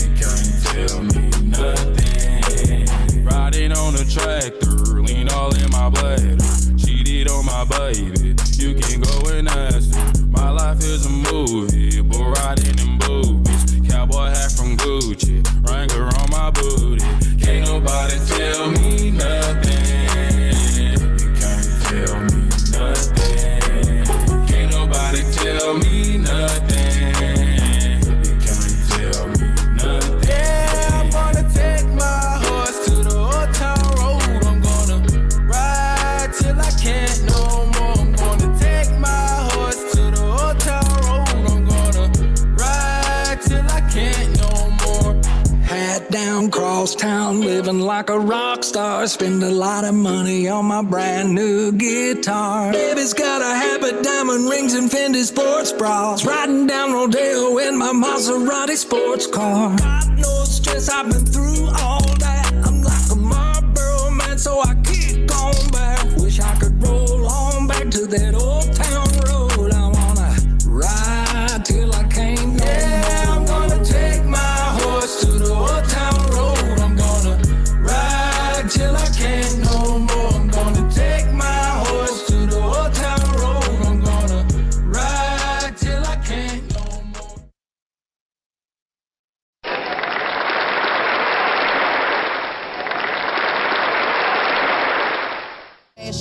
You can't tell me nothing. Riding on a tractor, lean all in my bladder. Cheated on my baby, you can go and ask her. My life is a movie, but riding in boobies. Cowboy hat from Gucci, Wrangler on my booty. Can't nobody tell me nothing. You can't tell me nothing. Can't nobody tell
living like a rock star. Spend a lot of money on my brand new guitar. Baby's got a habit, diamond rings and Fendi sports bras. Riding down Rodeo in my Maserati sports car. Got no stress, I've been through all that. I'm like a Marlboro man, so I keep going back. Wish I could roll on back to that old town road. I wanna ride till I can't no more. I'm gonna take my horse to the old town road. I'm gonna ride till I can't no more. I'm gonna take my horse to the old town road. I'm gonna ride till I can't no more.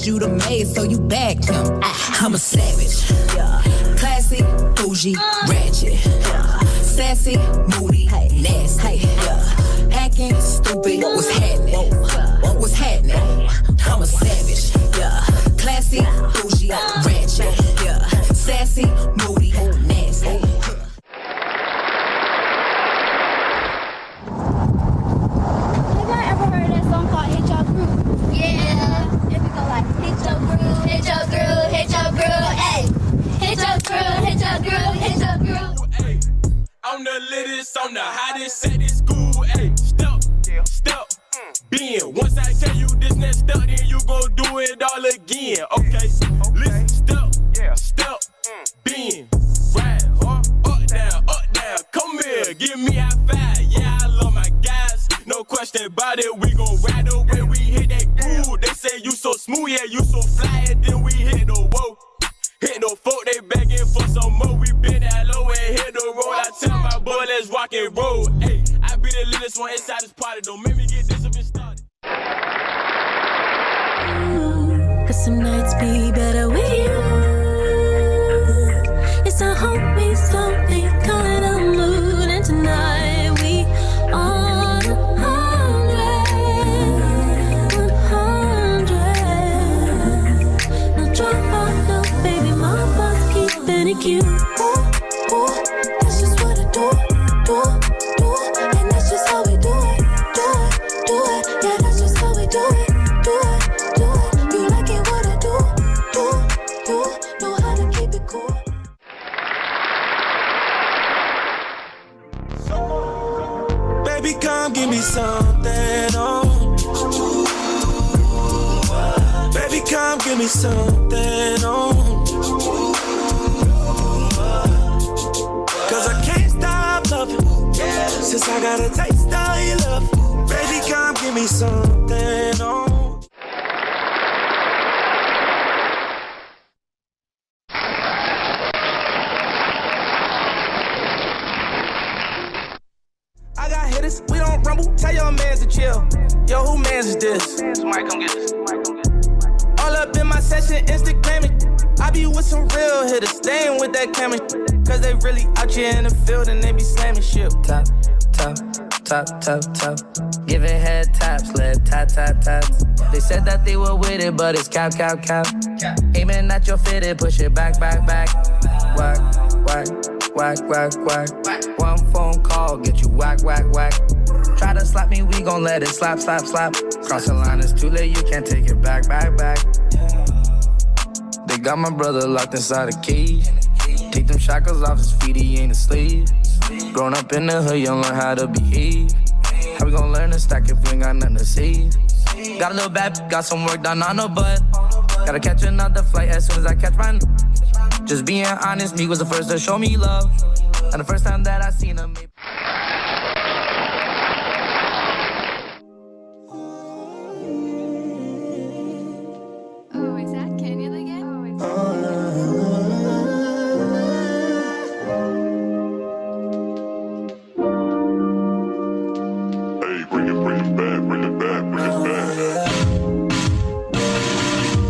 You the maid, so you bagged him. I'm a savage, classy, bougie, ratchet, sassy, moody, nasty, hacking, stupid. What's happening? What's happening? I'm a savage, classy, bougie, ratchet, sassy, moody, nasty.
Have y'all ever heard that song called Hit Your Groove? Yeah. If we go like hit your groove, hit your groove, hit your groove, hey. Hit your groove, hit your groove, hit your groove.
Hey, I'm the latest, I'm the hottest at this school. Hey, step, being. Once I tell you this next step, then you gon' do it all again. Okay, listen, step, being. Right, up, down, come here, give me high five. Yeah, I love my guys, no question about it. We gon' ride away, we hit that groove. They say you so smooth, yeah, you so fly, and then we hit the whoa. Hit no folk, they begging for some more. We been that low and hit the road. I tell my boy, let's rock and roll. Hey, I be the latest one inside this party. Don't make me get this up and started.
Cause some nights be better with you. It's a homie, something calling the mood. And tonight we on 100. No drama, no baby mama, keeping it cute. Ooh, that's just what I do. And that's just how we do it. Yeah, that's just how we do it. You like it what I do. Know how to keep it cool.
Baby, come give me something, oh. Baby, come give me something, oh. Cause I can't stop loving, since I got a taste of your love. Baby, come give me something, oh. I got hitters, we don't rumble, tell your mans to chill. Yo, who mans is this? Somebody come get this. All up in my session, Instagramming. I be with some real hitters, staying with that camera. Cause they really out here in the field and they be slamming shit.
Top. Giving head taps, lip tap. They said that they were with it, but it's cap. Aiming at your fitted, push it back. Whack. One phone call, get you whack. Try to slap me, we gon' let it slap. Cross the line, it's too late, you can't take it back. They got my brother locked inside a cage. Take them shackles off his feet, he ain't a slave. Grown up in the hood, you learn how to behave. How we gon' learn to stack if we ain't got nothing to save? Got a little bad, got some work done on the butt. Gotta catch another flight as soon as I catch mine. Just being honest, me was the first to show me love. And the first time that I seen him.
Oh, is that Canyon again?
Hey, bring it back.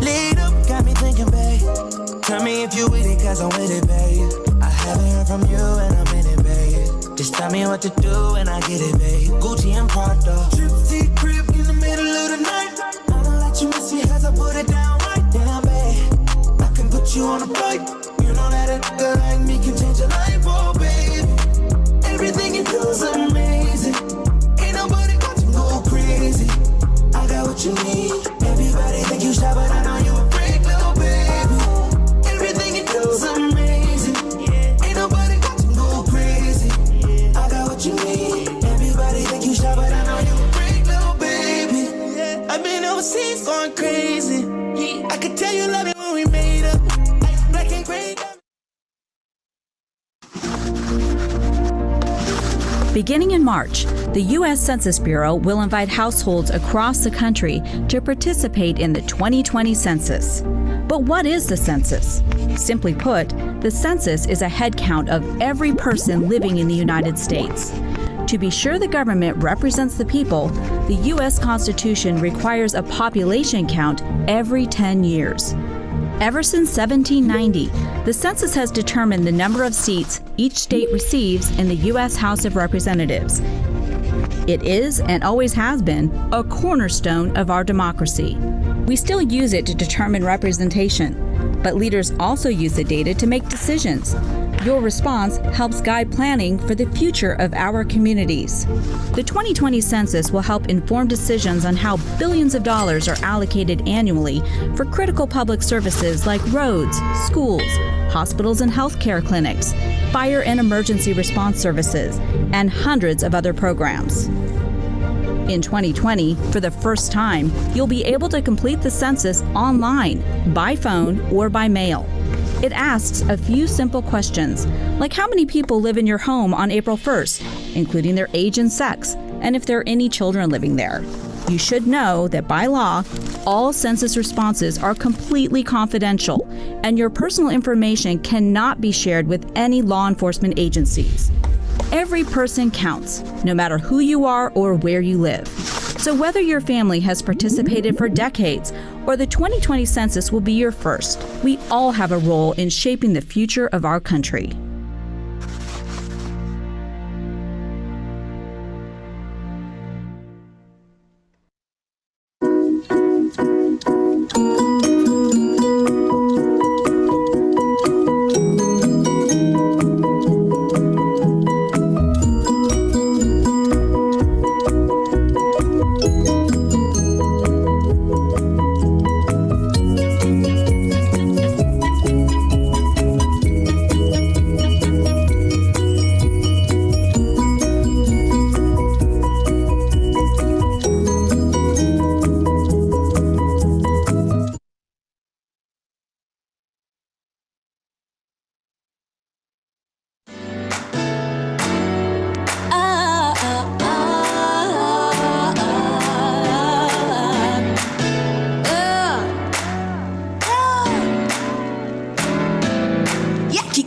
Lead up, got me thinking, babe. Tell me if you with it, cause I'm with it, babe. I haven't heard from you and I'm in it, babe. Just tell me what to do and I get it, babe. Gucci and Prada. Trip crib in the middle of the night. I don't let you miss me as I put it down right down, babe. I can put you on a flight. You know that a girl like me can change your life, oh, babe. Everything you do is amazing. Ain't nobody got to go crazy.
Beginning in March, the U.S. Census Bureau will invite households across the country to participate in the 2020 census. But what is the census? Simply put, the census is a head count of every person living in the United States. To be sure the government represents the people, the U.S. Constitution requires a population count every 10 years. Ever since 1790, the census has determined the number of seats each state receives in the U.S. House of Representatives. It is, and always has been, a cornerstone of our democracy. We still use it to determine representation, but leaders also use the data to make decisions. Your response helps guide planning for the future of our communities. The 2020 census will help inform decisions on how billions of dollars are allocated annually for critical public services like roads, schools, hospitals and healthcare clinics, fire and emergency response services, and hundreds of other programs. In 2020, for the first time, you'll be able to complete the census online, by phone, or by mail. It asks a few simple questions, like how many people live in your home on April 1st, including their age and sex, and if there are any children living there. You should know that by law, all census responses are completely confidential, and your personal information cannot be shared with any law enforcement agencies. Every person counts, no matter who you are or where you live. So whether your family has participated for decades or the 2020 census will be your first, we all have a role in shaping the future of our country.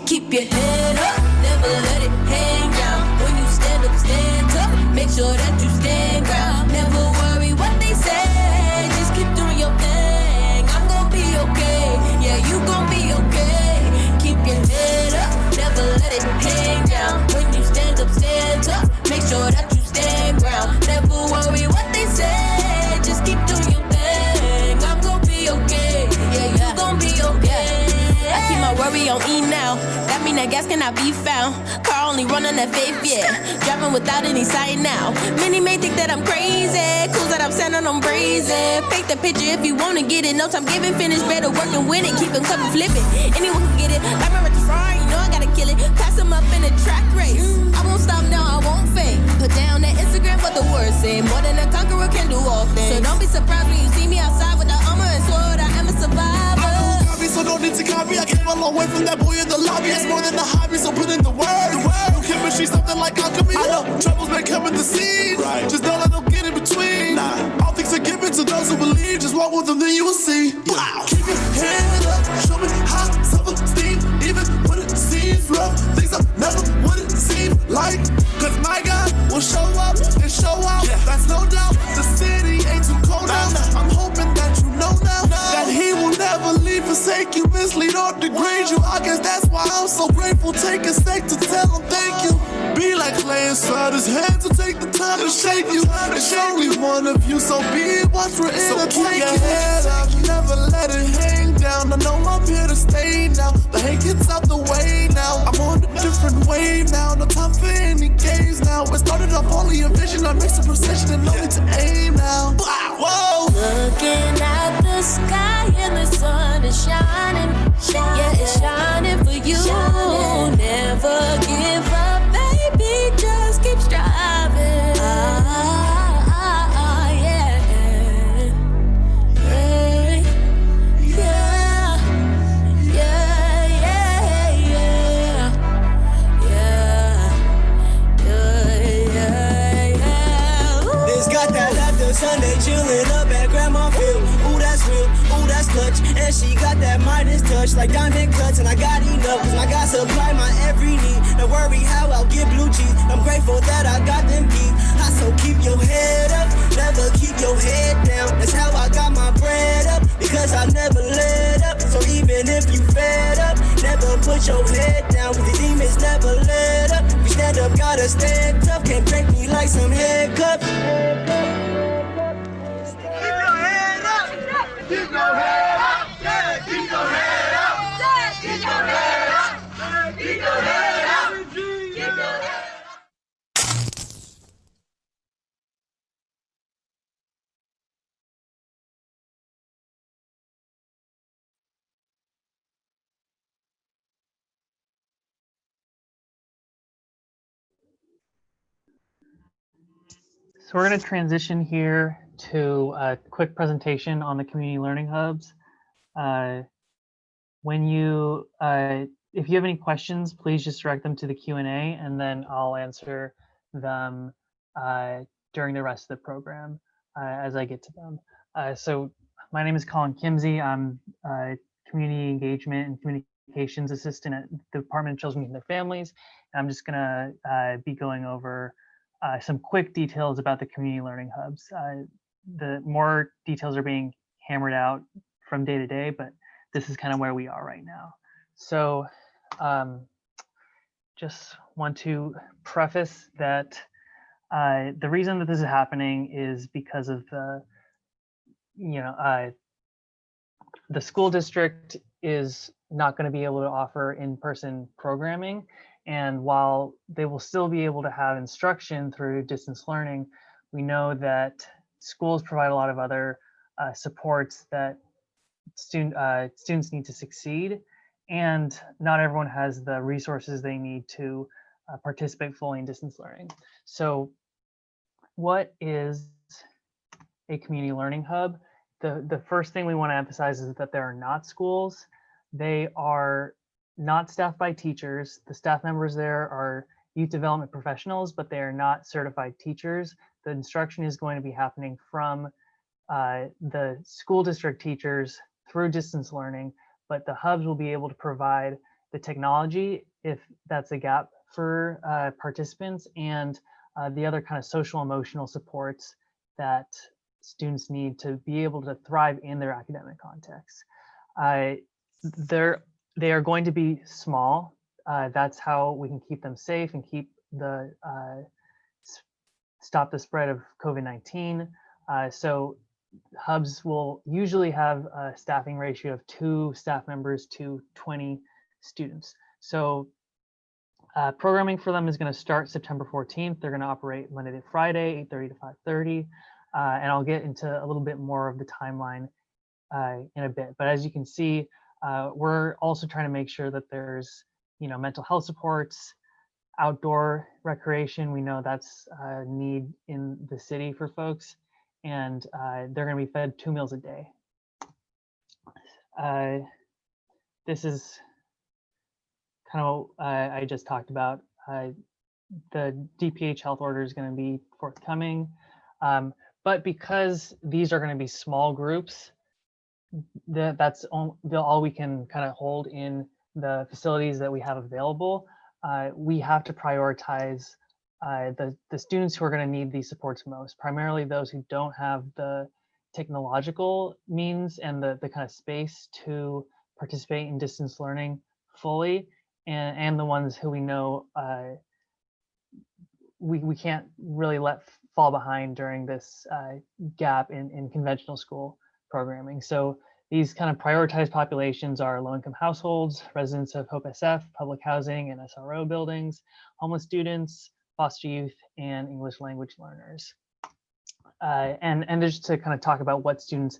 Keep your head up, never let it hang down. When you stand up, stand up. Make sure that you stand ground. Never worry what they say. Just keep doing your thing. I'm gonna be okay. Yeah, you gonna be okay. Keep your head up, never let it hang down. When you stand up, stand up. Make sure that you stand ground. Never worry what they say. Just keep doing your thing. I'm gonna be okay. Yeah, you gonna be okay. I keep my worry on E now. That mean that gas cannot be found. Car only run on that faith, yeah. Driving without any sight now. Many may think that I'm crazy. Cool that I'm standing on brazen. Fake the picture if you wanna get it. No time giving, finish better working with it. Keep them coming, flipping. Anyone can get it. Like my front, you know I gotta kill it. Pass them up in a track race. I won't stop now, I won't fake. Put down that Instagram, what the word say. More than a conqueror can do all things. So don't be surprised when you see me outside with the armor and sword. I am a survivor.
So don't need to copy. I came a long way from that boy in the lobby. It's more than a hobby, so put in the word. No chemistry, something like alchemy. I know troubles may come in the scene. Right. Just don't let them get in between. Nah. All things are given to those who believe. Just walk with them, then you will see. Wow. Keep your head up. Show me how self-esteem. Even when it seems rough, things are never what it seems like. Cause my God will show up and show out. Yeah. That's no doubt. The city ain't too cold now. I'm hoping that you know now that he will never leave, forsake you, mislead or degrade you. I guess that's why I'm so grateful. Take a sec to tell him thank you. Be like clay inside his hands to take the time to shake you. It's only one of you, so be it. Watch we're entertaining. So keep your head up, never let it hang down. I know I'm here to stay now. The hate gets out the way now. I'm on a different wave now. No time for any games now. It started off only a vision. I mixed the precision and no need to aim now. Whoa.
Looking at the sky and the sun is shining. Yeah, it's shining for you. Never give up, baby. Just keep striving.
much like diamond cuts, and I got enough, cause my God supply my every need. Don't worry how I'll get blue cheese. I'm grateful that I got them keys. So keep your head up, never keep your head down. That's how I got my bread up, because I never let up. So even if you fed up, never put your head down, cause the demons never let up. We stand up, gotta stand tough, can't break me like some handcuffs. Keep your head up, keep your head up, yeah, keep your head up, keep your head up, keep your head up, keep your head up.
So we're going to transition here to a quick presentation on the community learning hubs. If you have any questions, please just direct them to the Q&A, and then I'll answer them during the rest of the program as I get to them. So my name is Colin Kimsey. I'm a community engagement and communications assistant at the Department of Children and Their Families. And I'm just going to be going over some quick details about the community learning hubs. The more details are being hammered out from day to day, but this is kind of where we are right now. So just want to preface that the reason that this is happening is because of the school district is not going to be able to offer in-person programming. And while they will still be able to have instruction through distance learning, we know that schools provide a lot of other supports that students need to succeed. And not everyone has the resources they need to participate fully in distance learning. So what is a community learning hub? The first thing we want to emphasize is that there are not schools. They are not staffed by teachers. The staff members there are youth development professionals, but they are not certified teachers. The instruction is going to be happening from the school district teachers through distance learning, but the hubs will be able to provide the technology if that's a gap for participants, and the other kind of social emotional supports that students need to be able to thrive in their academic context. They are going to be small. That's how we can keep them safe and keep the stop the spread of COVID-19. So hubs will usually have a staffing ratio of 2 staff members to 20 students. So programming for them is going to start September 14th. They're going to operate Monday to Friday, 8:30 to 5:30. And I'll get into a little bit more of the timeline in a bit. But as you can see, we're also trying to make sure that there's, mental health supports, outdoor recreation. We know that's a need in the city for folks, and they're going to be fed 2 meals a day. This is kind of what I just talked about. The DPH health order is going to be forthcoming, but because these are going to be small groups, that's all we can kind of hold in the facilities that we have available. We have to prioritize the students who are going to need these supports most, primarily those who don't have the technological means and the kind of space to participate in distance learning fully, and the ones who we know we can't really let fall behind during this gap in conventional school programming. So these kind of prioritized populations are low-income households, residents of Hope SF, public housing and SRO buildings, homeless students, foster youth, and English language learners. And just to kind of talk about what students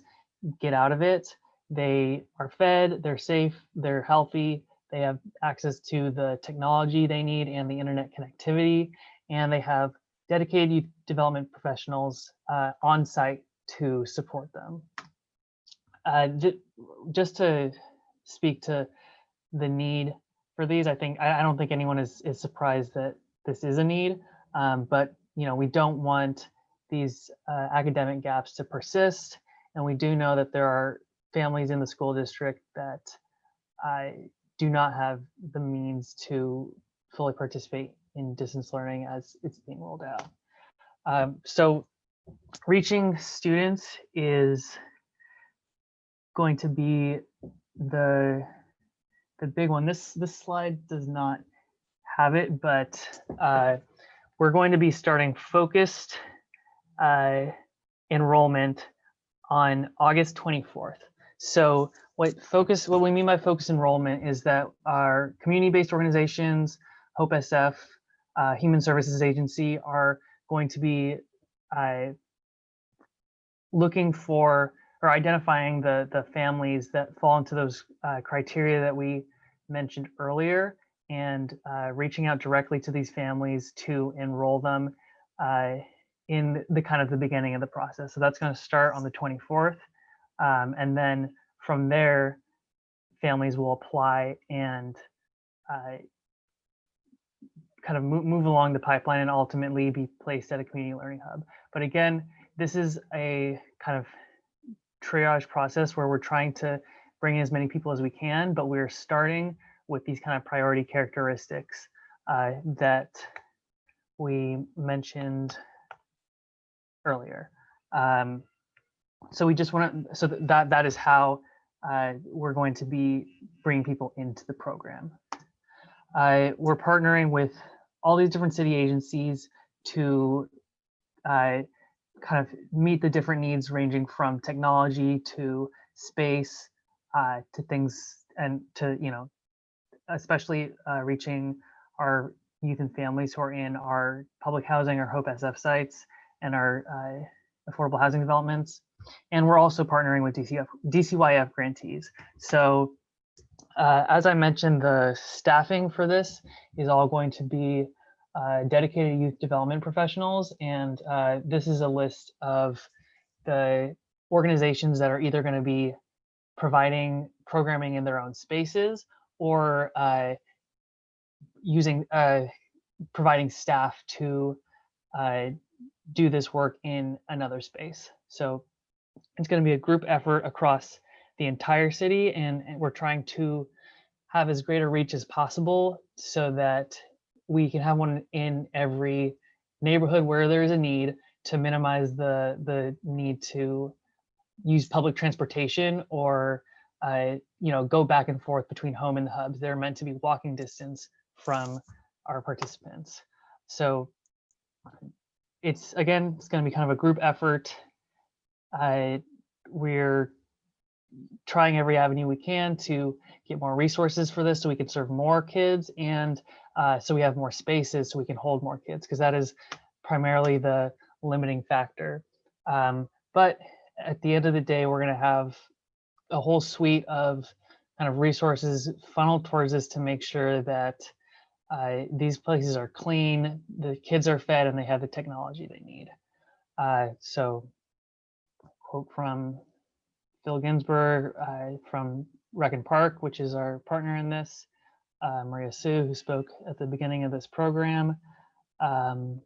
get out of it, they are fed, they're safe, they're healthy, they have access to the technology they need and the internet connectivity, and they have dedicated youth development professionals on site to support them. Just to speak to the need for these, I don't think anyone is surprised that this is a need, but we don't want these academic gaps to persist, and we do know that there are families in the school district that do not have the means to fully participate in distance learning as it's being rolled out. So reaching students is going to be the big one. This slide does not have it, but we're going to be starting focused enrollment on August 24th. So what we mean by focused enrollment is that our community-based organizations, Hope SF, Human Services Agency are going to be looking for or identifying the families that fall into those criteria that we mentioned earlier, and reaching out directly to these families to enroll them in the beginning of the process. So that's going to start on the 24th. And then from there, families will apply and move along the pipeline and ultimately be placed at a community learning hub. But again, this is a kind of triage process where we're trying to bring in as many people as we can, but we're starting with these kind of priority characteristics that we mentioned earlier. So we just want to, so that is how we're going to be bringing people into the program. We're partnering with all these different city agencies to kind of meet the different needs ranging from technology to space to things, and to, especially reaching our youth and families who are in our public housing or Hope SF sites and our affordable housing developments. And we're also partnering with DCYF grantees. So as I mentioned, the staffing for this is all going to be dedicated youth development professionals. And this is a list of the organizations that are either going to be providing programming in their own spaces or providing staff to do this work in another space. So it's going to be a group effort across the entire city, and we're trying to have as great a reach as possible so that we can have one in every neighborhood where there is a need, to minimize the need to use public transportation or go back and forth between home and the hubs. They're meant to be walking distance from our participants. So it's going to be kind of a group effort. We're trying every avenue we can to get more resources for this so we can serve more kids, and so we have more spaces so we can hold more kids, because that is primarily the limiting factor. But at the end of the day, we're going to have a whole suite of kind of resources funneled towards this to make sure that these places are clean, the kids are fed, and they have the technology they need. So quote from Phil Ginsburg from Rec and Park, which is our partner in this, Maria Sue, who spoke at the beginning of this program. And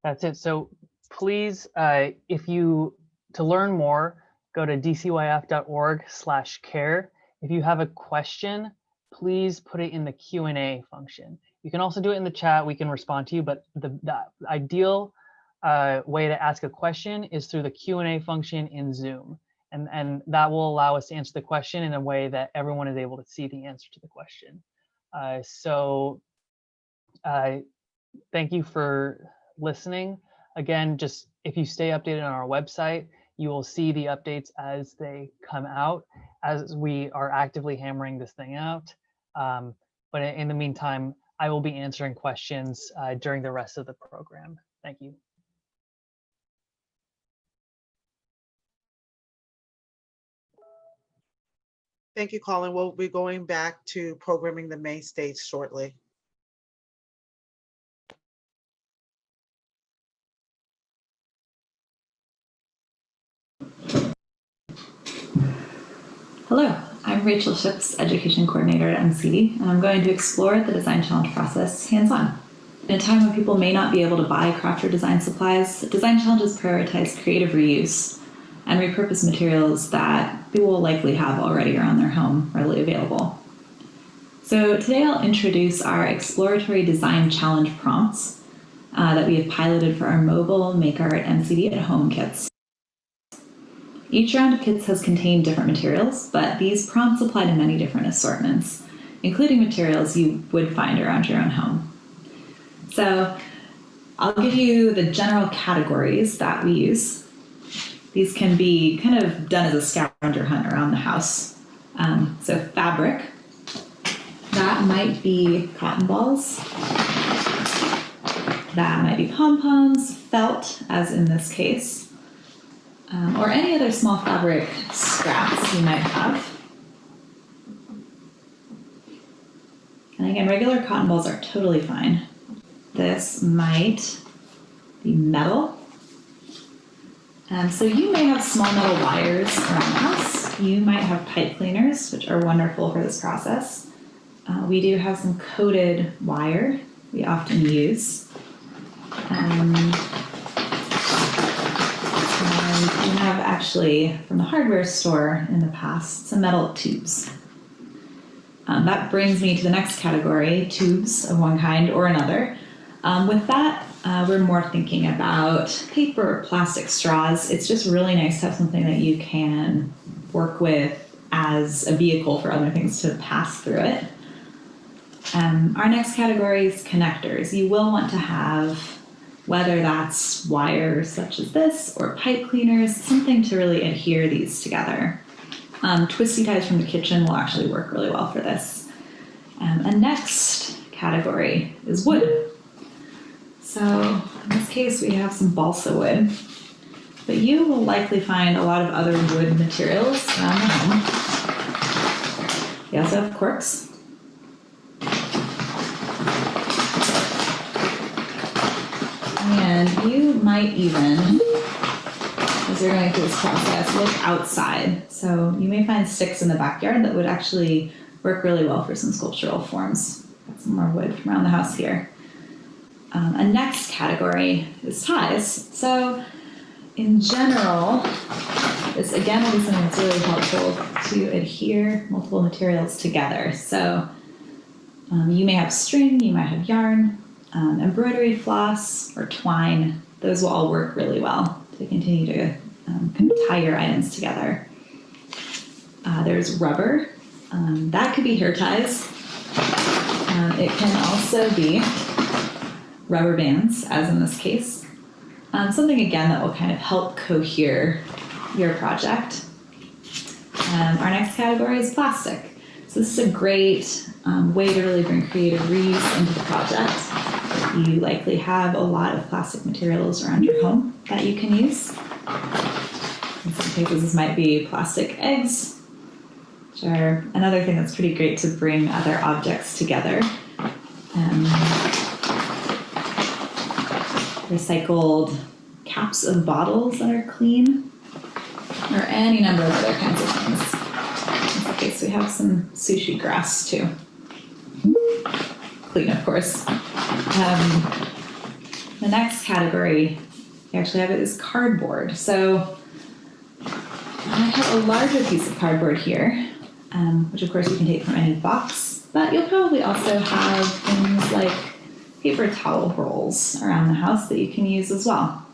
that's it. So please, to learn more, go to dcyf.org/care. If you have a question, please put it in the Q&A function. You can also do it in the chat. We can respond to you, but the ideal way to ask a question is through the Q&A function in Zoom. And that will allow us to answer the question in a way that everyone is able to see the answer to the question. Thank you for listening. Again, just if you stay updated on our website, you will see the updates as they come out, as we are actively hammering this thing out. But in the meantime, I will be answering questions during the rest of the program. Thank you.
Thank you, Colin. We'll be going back to programming the main stage shortly.
Hello, I'm Rachel Ships, Education Coordinator at MCD, and I'm going to explore the Design Challenge process hands-on. In a time when people may not be able to buy craft or design supplies, Design Challenges prioritize creative reuse and repurpose materials that people will likely have already around their home readily available. So today I'll introduce our exploratory design challenge prompts that we have piloted for our mobile MakeArt MCD at Home kits. Each round of kits has contained different materials, but these prompts apply to many different assortments, including materials you would find around your own home. So I'll give you the general categories that we use. These can be kind of done as a scavenger hunt around the house. So fabric, that might be cotton balls. That might be pom-poms, felt, as in this case, or any other small fabric scraps you might have. And again, regular cotton balls are totally fine. This might be metal. So you may have small metal wires around the house. You might have pipe cleaners, which are wonderful for this process. We do have some coated wire we often use. And we have actually, from the hardware store in the past, some metal tubes. That brings me to the next category, tubes of one kind or another. With that, we're more thinking about paper or plastic straws. It's just really nice to have something that you can work with as a vehicle for other things to pass through it. Our next category is connectors. You will want to have, whether that's wires such as this or pipe cleaners, something to really adhere these together. Twisty ties from the kitchen will actually work really well for this. A next category is wood. So in this case, we have some balsa wood, but you will likely find a lot of other wood materials around the home. We also have corks. And you might even, as you're going through this process, look outside. So you may find sticks in the backyard that would actually work really well for some sculptural forms. Got some more wood from around the house here. A next category is ties. So in general, this again will be something that's really helpful to adhere multiple materials together. So you may have string, you might have yarn, embroidery floss or twine. Those will all work really well to continue to kind of tie your items together. There's rubber. That could be hair ties. It can also be rubber bands, as in this case. Something again that will kind of help cohere your project. Our next category is plastic. So this is a great way to really bring creative reuse into the project. You likely have a lot of plastic materials around your home that you can use. In some cases, this might be plastic eggs, which are another thing that's pretty great to bring other objects together. Recycled caps of bottles that are clean, or any number of other kinds of things. In this case, we have some sushi grass too. Clean, of course. The next category we actually have is cardboard. So I have a larger piece of cardboard here, which of course you can take from any box, but you'll probably also have things like paper towel rolls around the house that you can use as well.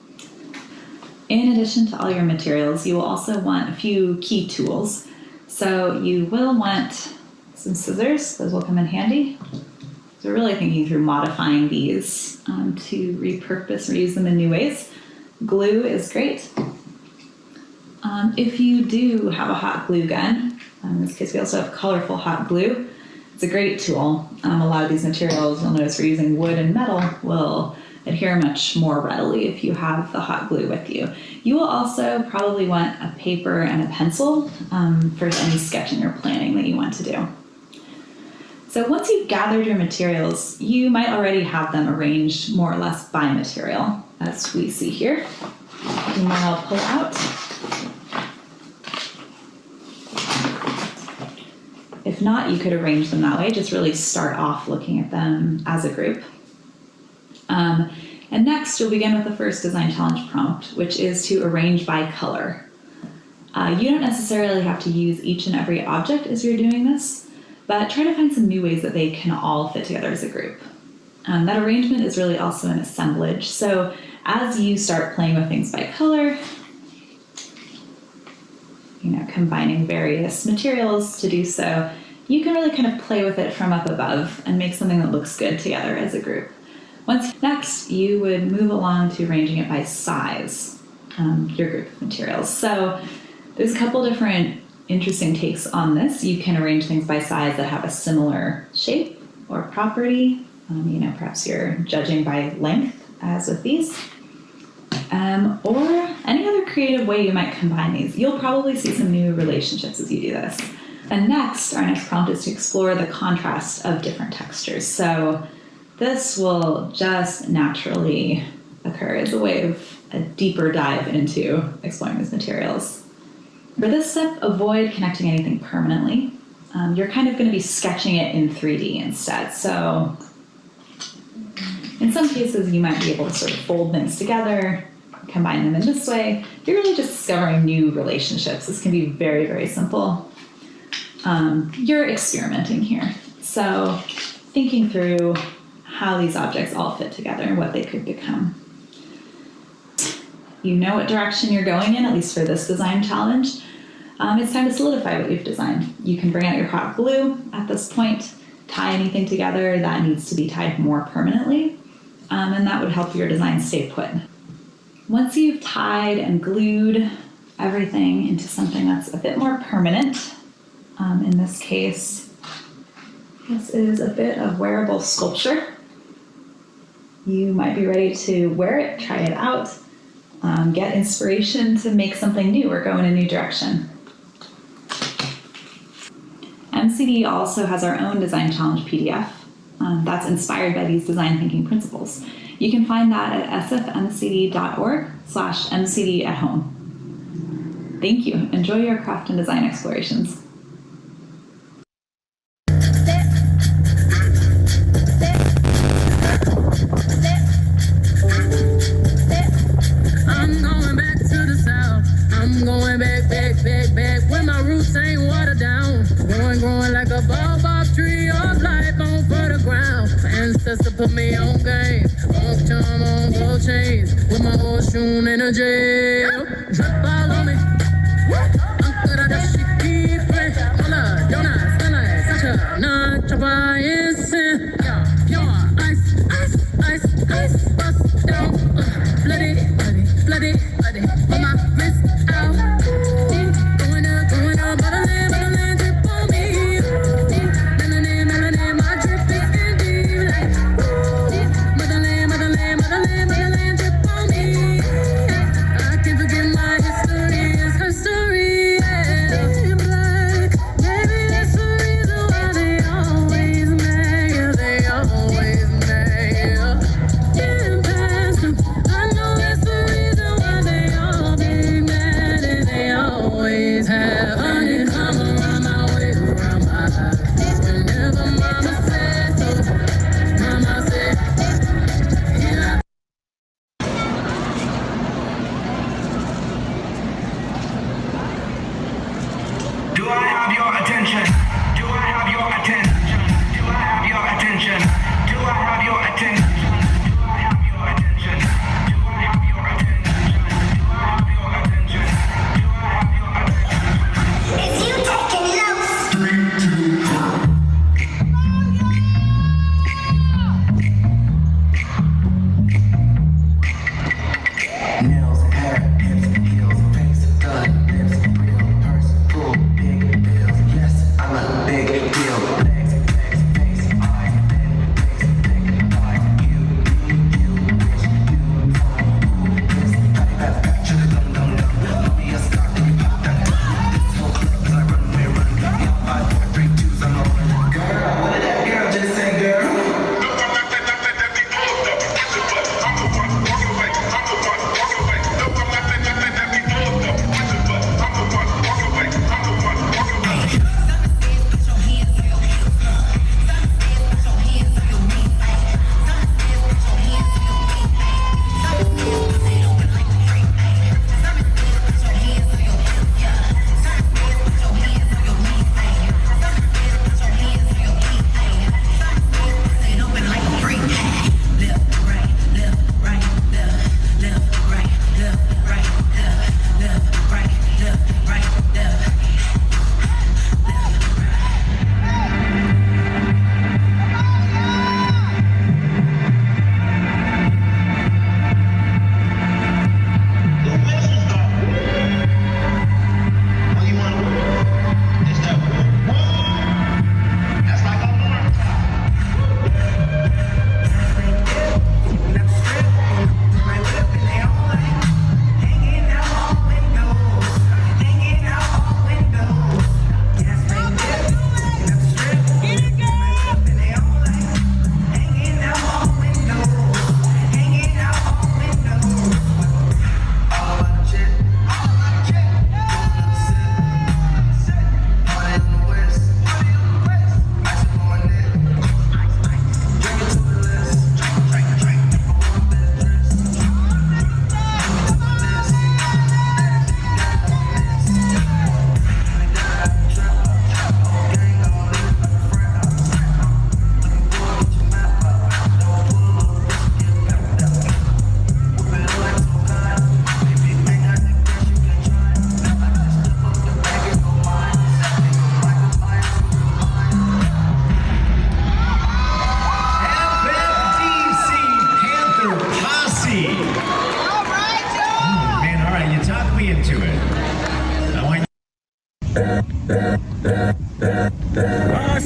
In addition to all your materials, you will also want a few key tools. So you will want some scissors, those will come in handy. So we're really thinking through modifying these to repurpose or use them in new ways. Glue is great. If you do have a hot glue gun, in this case we also have colorful hot glue, it's a great tool. A lot of these materials, you'll notice we're using wood and metal, will adhere much more readily if you have the hot glue with you. You will also probably want a paper and a pencil for any sketching or planning that you want to do. So once you've gathered your materials, you might already have them arranged more or less by material, as we see here. And one I'll pull out. If not, you could arrange them that way. Just really start off looking at them as a group. And next, you'll begin with the first design challenge prompt, which is to arrange by color. You don't necessarily have to use each and every object as you're doing this, but try to find some new ways that they can all fit together as a group. That arrangement is really also an assemblage. So as you start playing with things by color, combining various materials to do so, you can really kind of play with it from up above and make something that looks good together as a group. Next, you would move along to arranging it by size, your group of materials. So there's a couple different interesting takes on this. You can arrange things by size that have a similar shape or property. Perhaps you're judging by length, as with these. Or any other creative way you might combine these. You'll probably see some new relationships as you do this. And next, our next prompt is to explore the contrast of different textures. So this will just naturally occur as a way of a deeper dive into exploring these materials. For this step, avoid connecting anything permanently. You're kind of going to be sketching it in 3D instead. So in some cases, you might be able to sort of fold things together, combine them in this way. You're really just discovering new relationships. This can be very, very simple. You're experimenting here. So thinking through how these objects all fit together and what they could become. You know what direction you're going in, at least for this design challenge. It's time to solidify what you've designed. You can bring out your hot glue at this point, tie anything together that needs to be tied more permanently, and that would help your design stay put. Once you've tied and glued everything into something that's a bit more permanent, in this case, this is a bit of wearable sculpture. You might be ready to wear it, try it out, get inspiration to make something new or go in a new direction. MCD also has our own design challenge PDF that's inspired by these design thinking principles. You can find that at sfmcd.org/MCD at home. Thank you. Enjoy your craft and design explorations.
I'm going back to the south. I'm going back where my roots ain't watered down. Growing like a baobab tree of life on fertile ground. My ancestor put me on game, on charm, on gold chains, with my horseshoe in a jail. Drip all on me. Uncle that she keep it. Hola, Jonas, Stella, Sacha, not chapa instant. Pure ice, bust down, bloody, on my wrist out. Going up, melanin, drip on me. Melanin, my drip is in deep like. Melanin, drip on me. I can't forget my history, it's her story. Black, maybe that's the reason why they always mad. Getting past them, I know that's the reason why they all be mad, and they always have. Honey, come around my way, around my eyes. Whenever mama said so, mama said, yeah.
Do I have your attention? Do I have your attention? Do I have your attention? Do I have your attention? Do I have your attention? Do I have your attention? Do I have your attention? Do I have your attention? If you taking notes. 3, 2, 1. Nails, hair, hips, heels, face, gut, lips, real, purse, full, big bills.
All's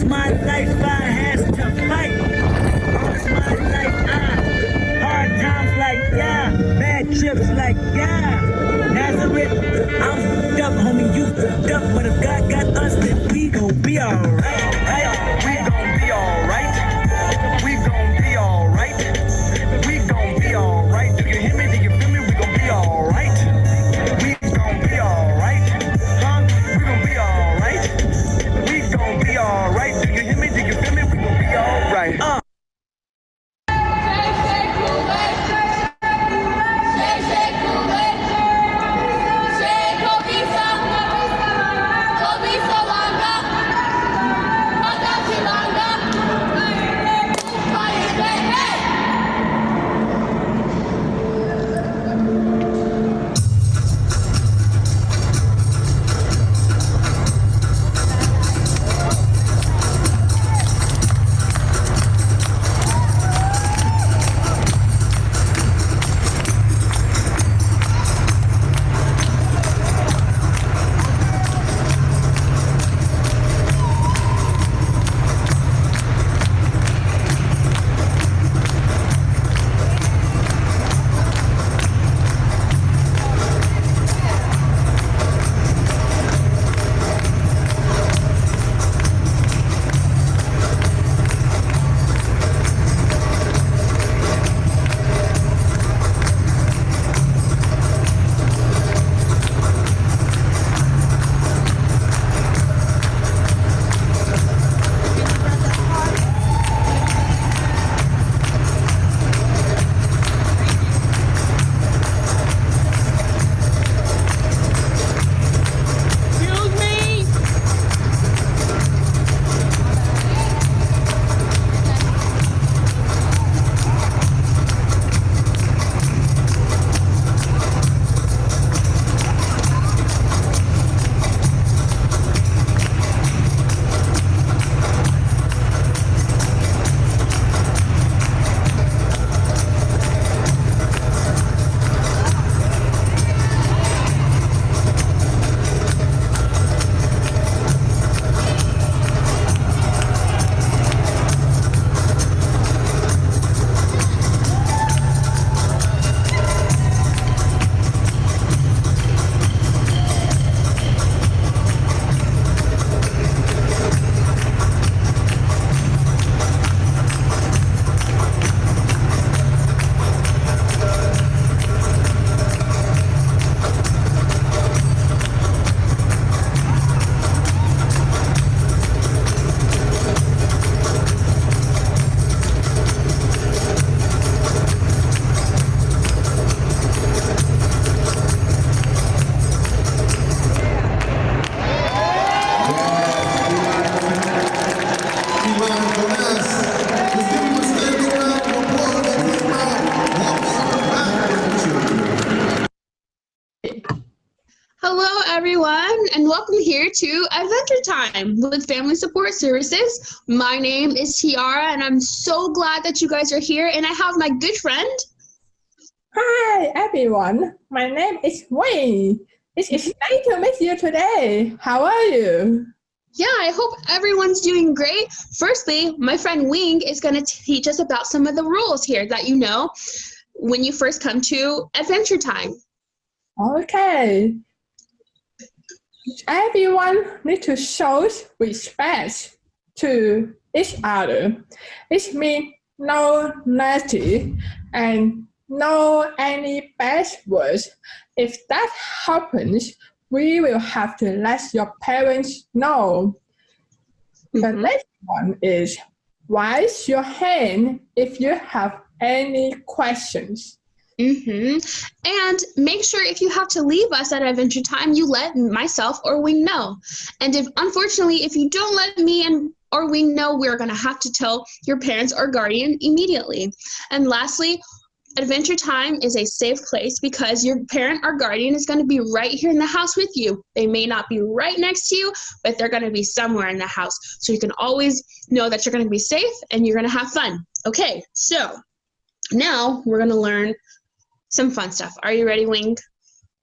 my life I has to fight. All's my life hard times like yeah, bad trips like yeah. Nazareth, I'm fucked up, homie, you fucked up. But if God got us, then we gon' be alright. We gon' be alright. We gon' be alright. We gon' be alright. Do you hear me? Do you feel me? We gon' be alright. We gon' be alright. Huh? We gon' be alright. We gon' be alright. Do you hear me? Do you feel me? We gon' be alright.
Hello, everyone, and welcome here to Adventure Time with Family Support Services. My name is Tiara, and I'm so glad that you guys are here, and I have my good friend.
Hi, everyone. My name is Wayne. It's nice to meet you today. How are you?
Yeah, I hope everyone's doing great. Firstly, my friend Wing is going to teach us about some of the rules here that you know when you first come to Adventure Time.
Okay. Everyone needs to show respect to each other. It means no nasty and no any bad words. If that happens, we will have to let your parents know. The next one is raise your hand if you have any questions.
And make sure if you have to leave us at Adventure Time, you let myself or Wing know. And unfortunately, if you don't let me or Wing know, we're going to have to tell your parents or guardian immediately. And lastly, Adventure Time is a safe place because your parent or guardian is going to be right here in the house with you. They may not be right next to you, but they're going to be somewhere in the house. So you can always know that you're going to be safe and you're going to have fun. Okay, so now we're going to learn some fun stuff. Are you ready, Wing?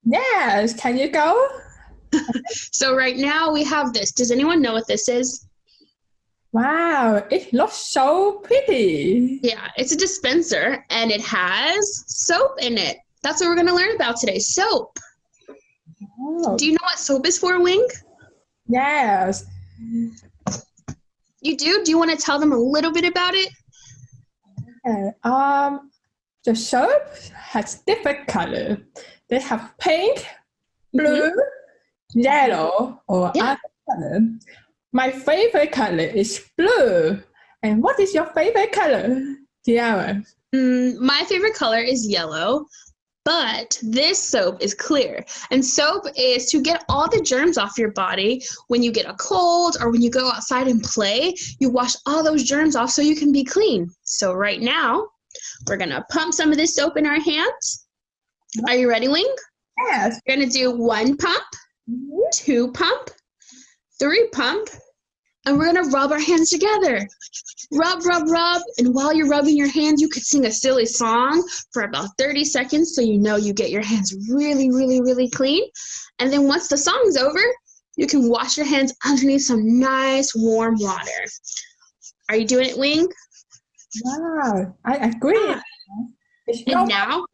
Yes, can you go?
So right now we have this. Does anyone know what this is?
Wow, it looks so pretty.
Yeah, it's a dispenser and it has soap in it. That's what we're going to learn about today, soap.
Oh.
Do you know what soap is for, Wing?
Yes.
You do? Do you want to tell them a little bit about it?
Okay. The soap has different color. They have pink, blue, yellow, or other color. My favorite color is blue. And what is your favorite color, Tiara?
My favorite color is yellow, but this soap is clear. And soap is to get all the germs off your body. When you get a cold or when you go outside and play, you wash all those germs off so you can be clean. So right now, we're gonna pump some of this soap in our hands. Are you ready, Wing?
Yes.
We're gonna do 1 pump, 2 pump, 3 pump, and we're gonna rub our hands together. Rub, rub, rub, and while you're rubbing your hands, you could sing a silly song for about 30 seconds so you know you get your hands really, really, really clean. And then once the song's over, you can wash your hands underneath some nice warm water. Are you doing it, Wing?
Wow, I agree.
And now,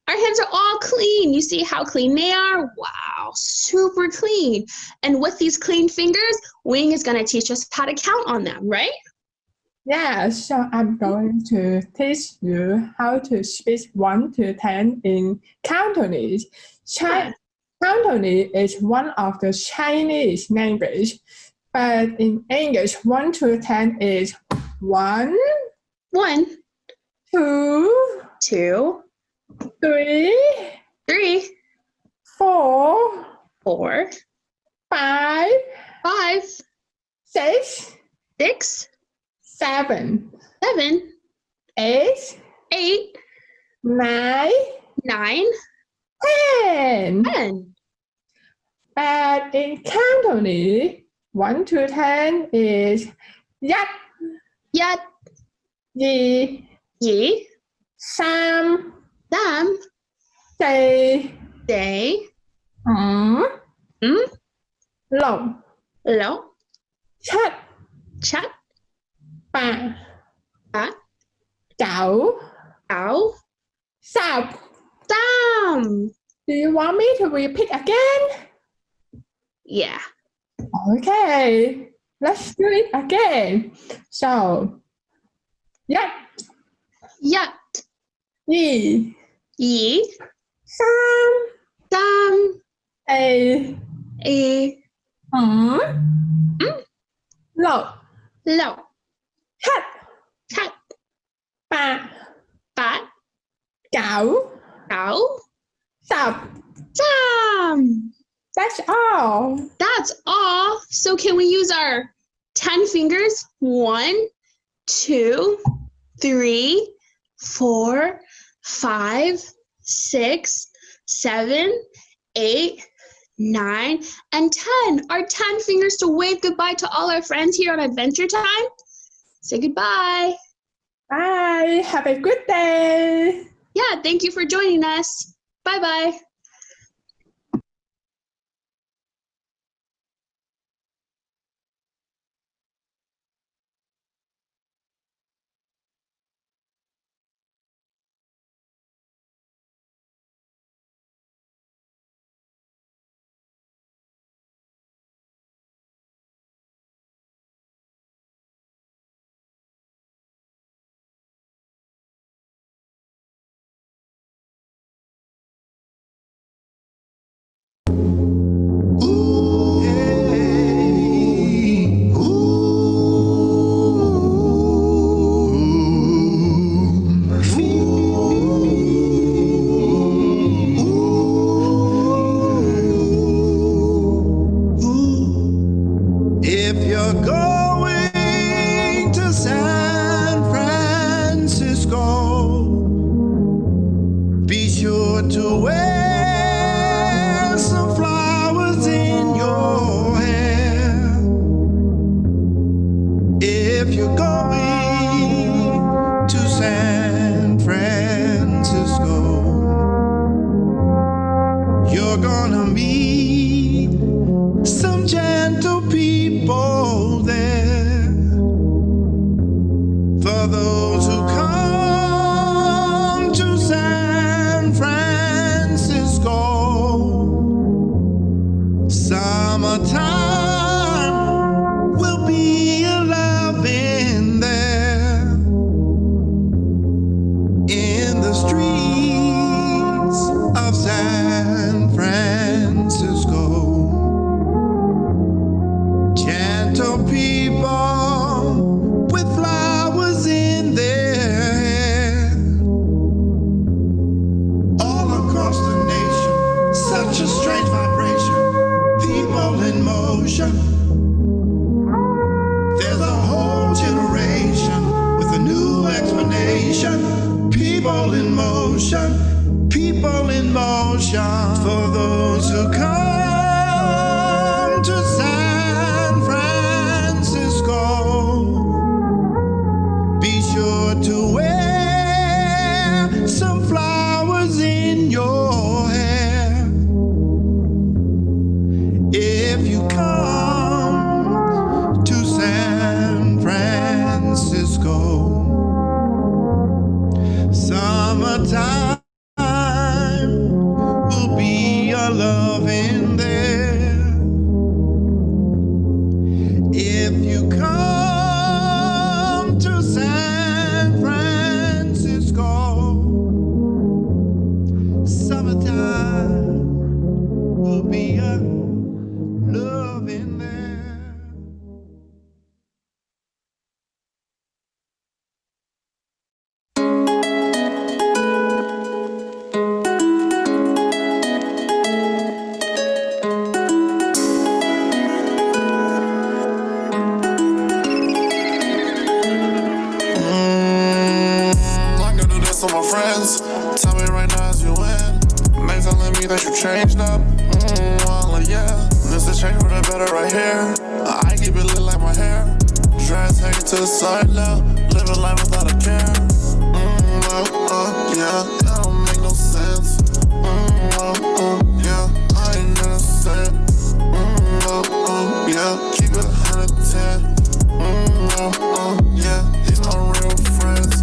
our hands are all clean. You see how clean they are? Wow, super clean. And with these clean fingers, Wing is going to teach us how to count on them, right?
Yeah, so I'm going to teach you how to speak 1 to 10 in Cantonese. Cantonese is one of the Chinese language, but in English, 1 to 10 is 1, 2, 3, 4, 5, 6, 7, 8, 9, 10. But in Cantonese, 1 to 10 is Yat, Yi, 3, 4, 5, 6, 7, 8, 9, 10. Do you want me to repeat again?
Yeah.
Okay, let's do it again. So, Yat, Yi, 3, 4, 5, 9, 10. That's all.
That's all. So can we use our 10 fingers? 1, 2, 3, 4, 5, 6, 7, 8, 9, and 10. Our 10 fingers to wave goodbye to all our friends here on Adventure Time. Say goodbye.
Bye. Have a good day.
Yeah, thank you for joining us. Bye-bye.
You're gonna meet gentle people with flowers in their hair. All across the nation, such a strange vibration, people in motion. There's a whole generation with a new explanation. People in motion, people in motion. For those who come to San Francisco, be sure to wear some flowers in your hair. If you come to San Francisco, summertime will be a loving there. If you come to San Francisco, summertime will be a loving there.
I can do this with my friends. Tell me right now as you win. They telling me that you changed up. Well, yeah. This is change for the better right here. I keep it lit like my hair. Dress hanging to the side now. Living life without a care. Yeah, that don't make no sense. Yeah, I ain't innocent. Yeah, keep it 110. Yeah, these my real friends.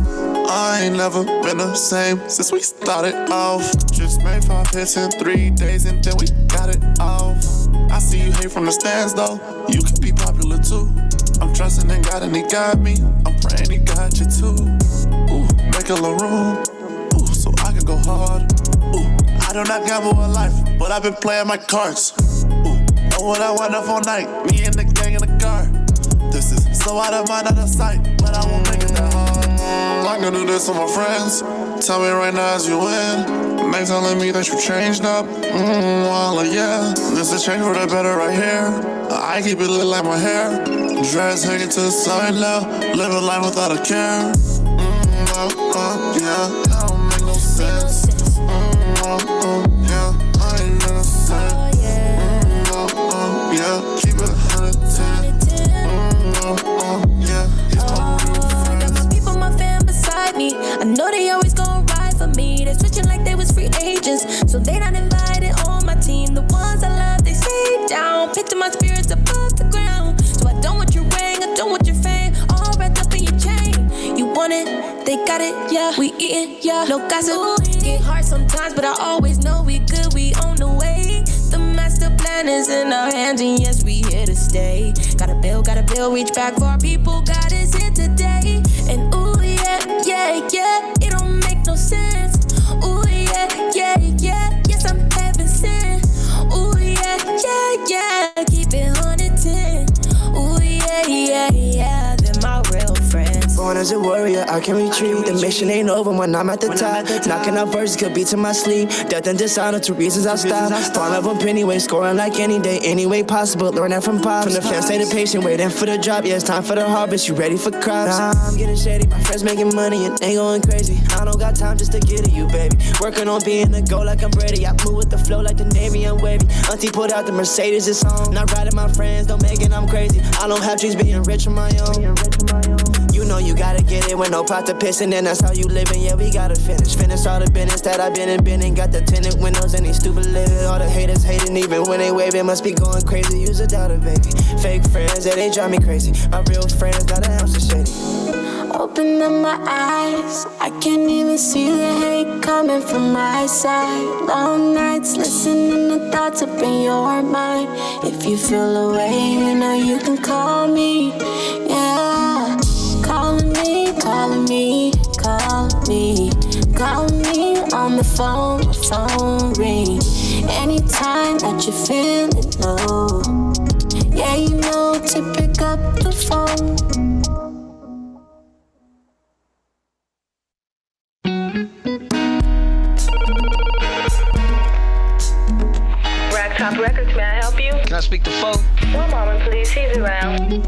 I ain't never been the same since we started off. Just made 5 hits in 3 days and then we got it off. I see you hate from the stands though. You can be popular too. I'm trusting in God and He got me. I'm praying He got you too. Ooh, make a little room. Ooh, so I can go hard. Ooh, I do not gamble with life, but I've been playing my cards. Ooh, know what I want up all night. Me and the gang in the car. This is so out of mind, out of sight, but I won't make it that hard. I can do this with my friends. Tell me right now as you win. They telling me that you changed up. Well, yeah. This is change for the better right here. I keep it lit like my hair. Dress hanging to the side now. Living life without a care. Yeah, that don't make no sense. Yeah, I ain't innocent. Yeah, keep it 110. Yeah, he's my real friends.
My people, my fam beside me. I know they always gon' ride for me. They switching like they was free agents, so they not invited on my team. The ones I love, they stay down. Picture my spirits above the ground. So I don't want your ring, I don't want your fame. All wrapped up in your chain. You want it, they got it, yeah. We eatin', yeah. No gossip. Get hard sometimes, but I always know we good. We on the way. The master plan is in our hands, and yes, we here to stay. Gotta build, reach back for our people. God is here today. And ooh, yeah, yeah, yeah. It don't make no sense. Ooh, yeah, yeah, yeah. Yes, I'm heaven sent. Ooh, yeah, yeah, yeah. Keep it 110. Ooh, yeah, yeah, yeah. They're my real friends.
Born as a warrior, I can retreat. The mission ain't over when I'm at the top. Knocking out verses could be to my sleep. Death and dishonor, 2 reasons I'll stop. Fall of them pennyway, scoring like any day, any way possible. Learn that from pops. From the fans, stay the patient, waiting for the drop. Yeah, it's time for the harvest. You ready for crops? Nah, I'm getting shady. My friends making money and they going crazy. I don't got time just to get at you, baby. Working on being a goal like I'm Brady. I move with the flow like the Navy, I'm wavy. Auntie pulled out the Mercedes, it's on. Not riding my friends, don't make it, I'm crazy. I don't have dreams being rich on my own. You know you gotta get it with no pot to piss, and then that's how you living. Yeah, we gotta finish all the business that I've been in. Got the tinted windows and they stupid living. All the haters hating, even when they waving, must be going crazy. Use a doubter, baby. Fake friends, yeah, they drive me crazy. My real friends, got an ounce of shady.
Open up my eyes, I can't even see the hate coming from my side. Long nights, listening to thoughts up in your mind. If you feel away, you know you can call me, yeah. Calling me, calling me, call me. Calling me on the phone ring. Anytime that you're feeling low. Yeah, you know, typical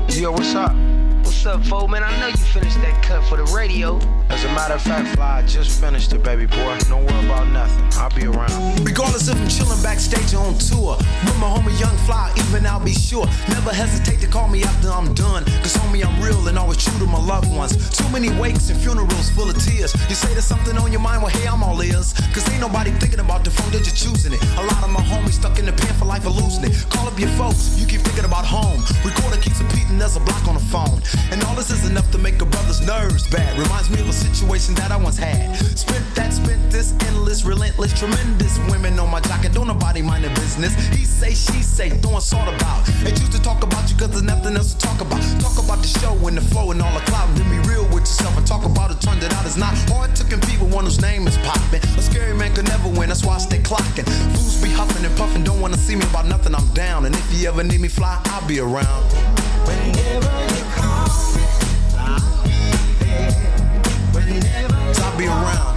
Yo, what's up? What's up, Fo? Man, I know you finished that cut for the radio. As a matter of fact, Fly, I just finished it, baby boy. Don't worry about nothing. I'll be around.
Regardless if I'm chilling backstage or on tour, with my homie Young Fly, even I'll be sure. Never hesitate to call me after I'm done. Cause homie, I'm real and always true to my loved ones. Too many wakes and funerals full of tears. You say there's something on your mind, well, hey, I'm all ears. Cause ain't nobody thinking about the phone, they're just choosing it. A lot of my homies stuck in the pen for life of losing it. Call up your folks, you keep thinking about home. Recorder keeps repeating, there's a block on the phone. And all this is enough to make a brother's nerves bad. Reminds me of a situation that I once had. Spent this, endless, relentless, tremendous women on my jock and don't nobody mind their business. He say, she say, throwing salt about. They choose to talk about you cause there's nothing else to talk about. Talk about the show and the flow and all the clout. And then be real with yourself and talk about it, turned it out. It's not hard to compete with one whose name is popping. A scary man could never win, that's why I stay clocking. Fools be huffing and puffing, don't wanna see me about nothing, I'm down. And if you ever need me fly, I'll be around. Whenever you call me, I'll be around.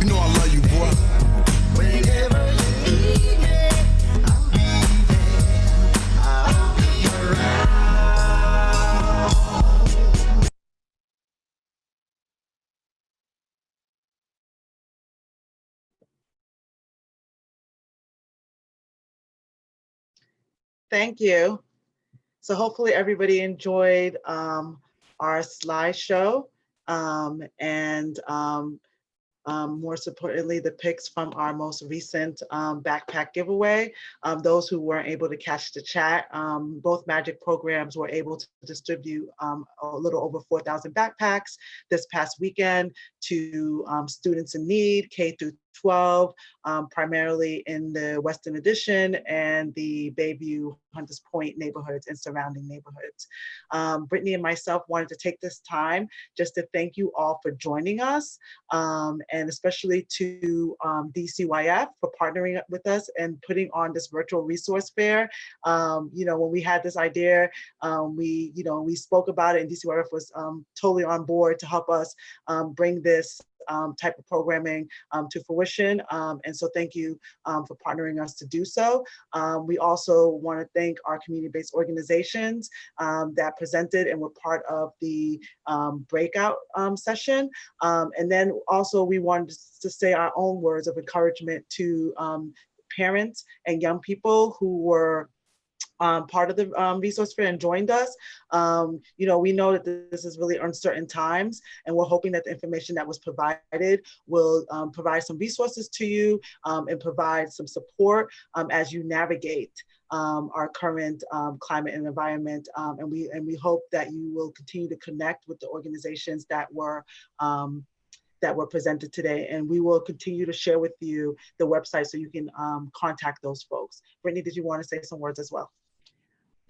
You know I love you, boy. Whenever you need me, I'll be around.
Thank you. So hopefully everybody enjoyed our slideshow and more importantly, the pics from our most recent backpack giveaway. Those who weren't able to catch the chat, both Magic programs were able to distribute a little over 4,000 backpacks this past weekend to students in need, K through 12, primarily in the Western Addition and the Bayview, Hunters Point neighborhoods and surrounding neighborhoods. Brittany and myself wanted to take this time just to thank you all for joining us, and especially to DCYF for partnering with us and putting on this virtual resource fair. You know, when we had this idea, we spoke about it, and DCYF was totally on board to help us bring this type of programming to fruition. And so thank you for partnering us to do so. We also want to thank our community-based organizations that presented and were part of the breakout session. And then also we wanted to say our own words of encouragement to parents and young people who were part of the resource fair and joined us. You know, we know that this is really uncertain times, and we're hoping that the information that was provided will provide some resources to you and provide some support as you navigate our current climate and environment. And we hope that you will continue to connect with the organizations that were presented today, and we will continue to share with you the website so you can contact those folks. Brittany, did you want to say some words as well?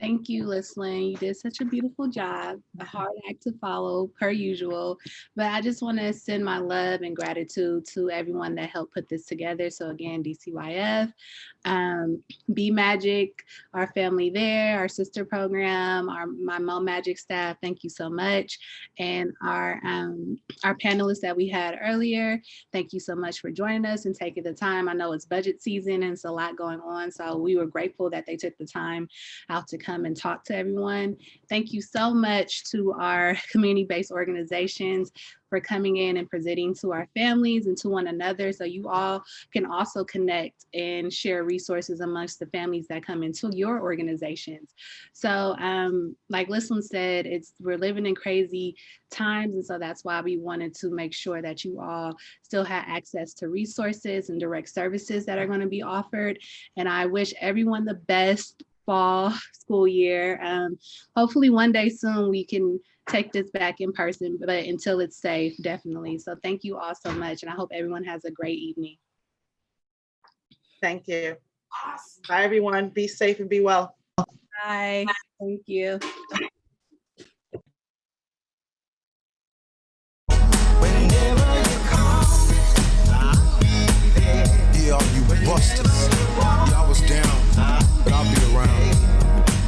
Thank you, Lislyn. You did such a beautiful job. A hard act to follow, per usual. But I just want to send my love and gratitude to everyone that helped put this together. So again, DCYF, Be Magic, our family there, our sister program, my Mo Magic staff. Thank you so much, and our panelists that we had earlier. Thank you so much for joining us and taking the time. I know it's budget season and it's a lot going on, so we were grateful that they took the time out to come and talk to everyone. Thank you so much to our community-based organizations for coming in and presenting to our families and to one another, so you all can also connect and share resources amongst the families that come into your organizations. So like Lislyn said, we're living in crazy times, and so that's why we wanted to make sure that you all still have access to resources and direct services that are going to be offered. And I wish everyone the best fall school year. Hopefully one day soon we can take this back in person, but until it's safe, definitely. So thank you all so much, and I hope everyone has a great evening.
Thank you. Bye, everyone. Be safe and be well.
Bye. Thank you.
Yeah, all you busters. Yeah, I was down, but I'll be around.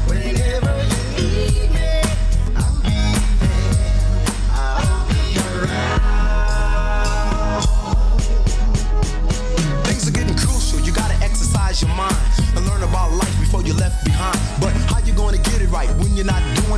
Whenever you need me, I'll be around. Things are getting crucial. You gotta exercise your mind and learn about life before you're left behind. But how you gonna get it right when you're not doing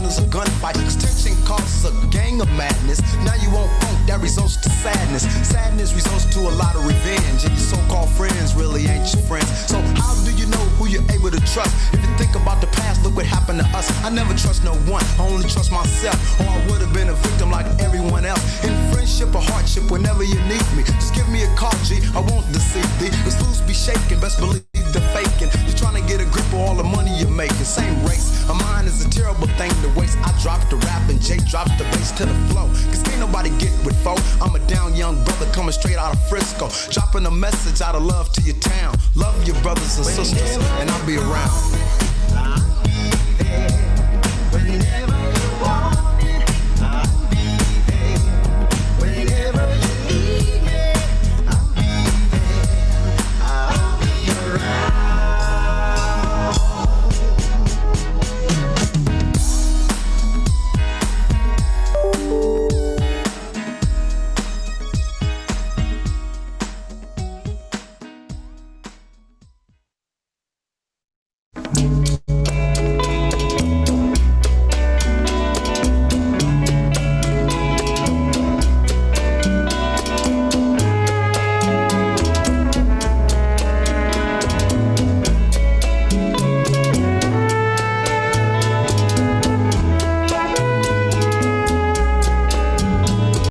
is a gunfight. Cause tension causes a gang of madness. Now you won't funk, that results to sadness. Sadness results to a lot of revenge. And your so-called friends really ain't your friends. So how do you know who you're able to trust? If you think about the past, look what happened to us. I never trust no one, I only trust myself. Or I would have been a victim like everyone else. In friendship or hardship, whenever you need me, just give me a call, G, I won't deceive thee. Cause fools be shaking, best believe the faking. You're trying to get a grip of all the money you're making. Same race, a mind is a terrible thing to waste. I drop the rap and Jay drops the bass to the flow. Cause can't nobody get with foe. I'm a down young brother coming straight out of Frisco, dropping a message out of love to your town. Love your brothers and sisters, and I'll be around.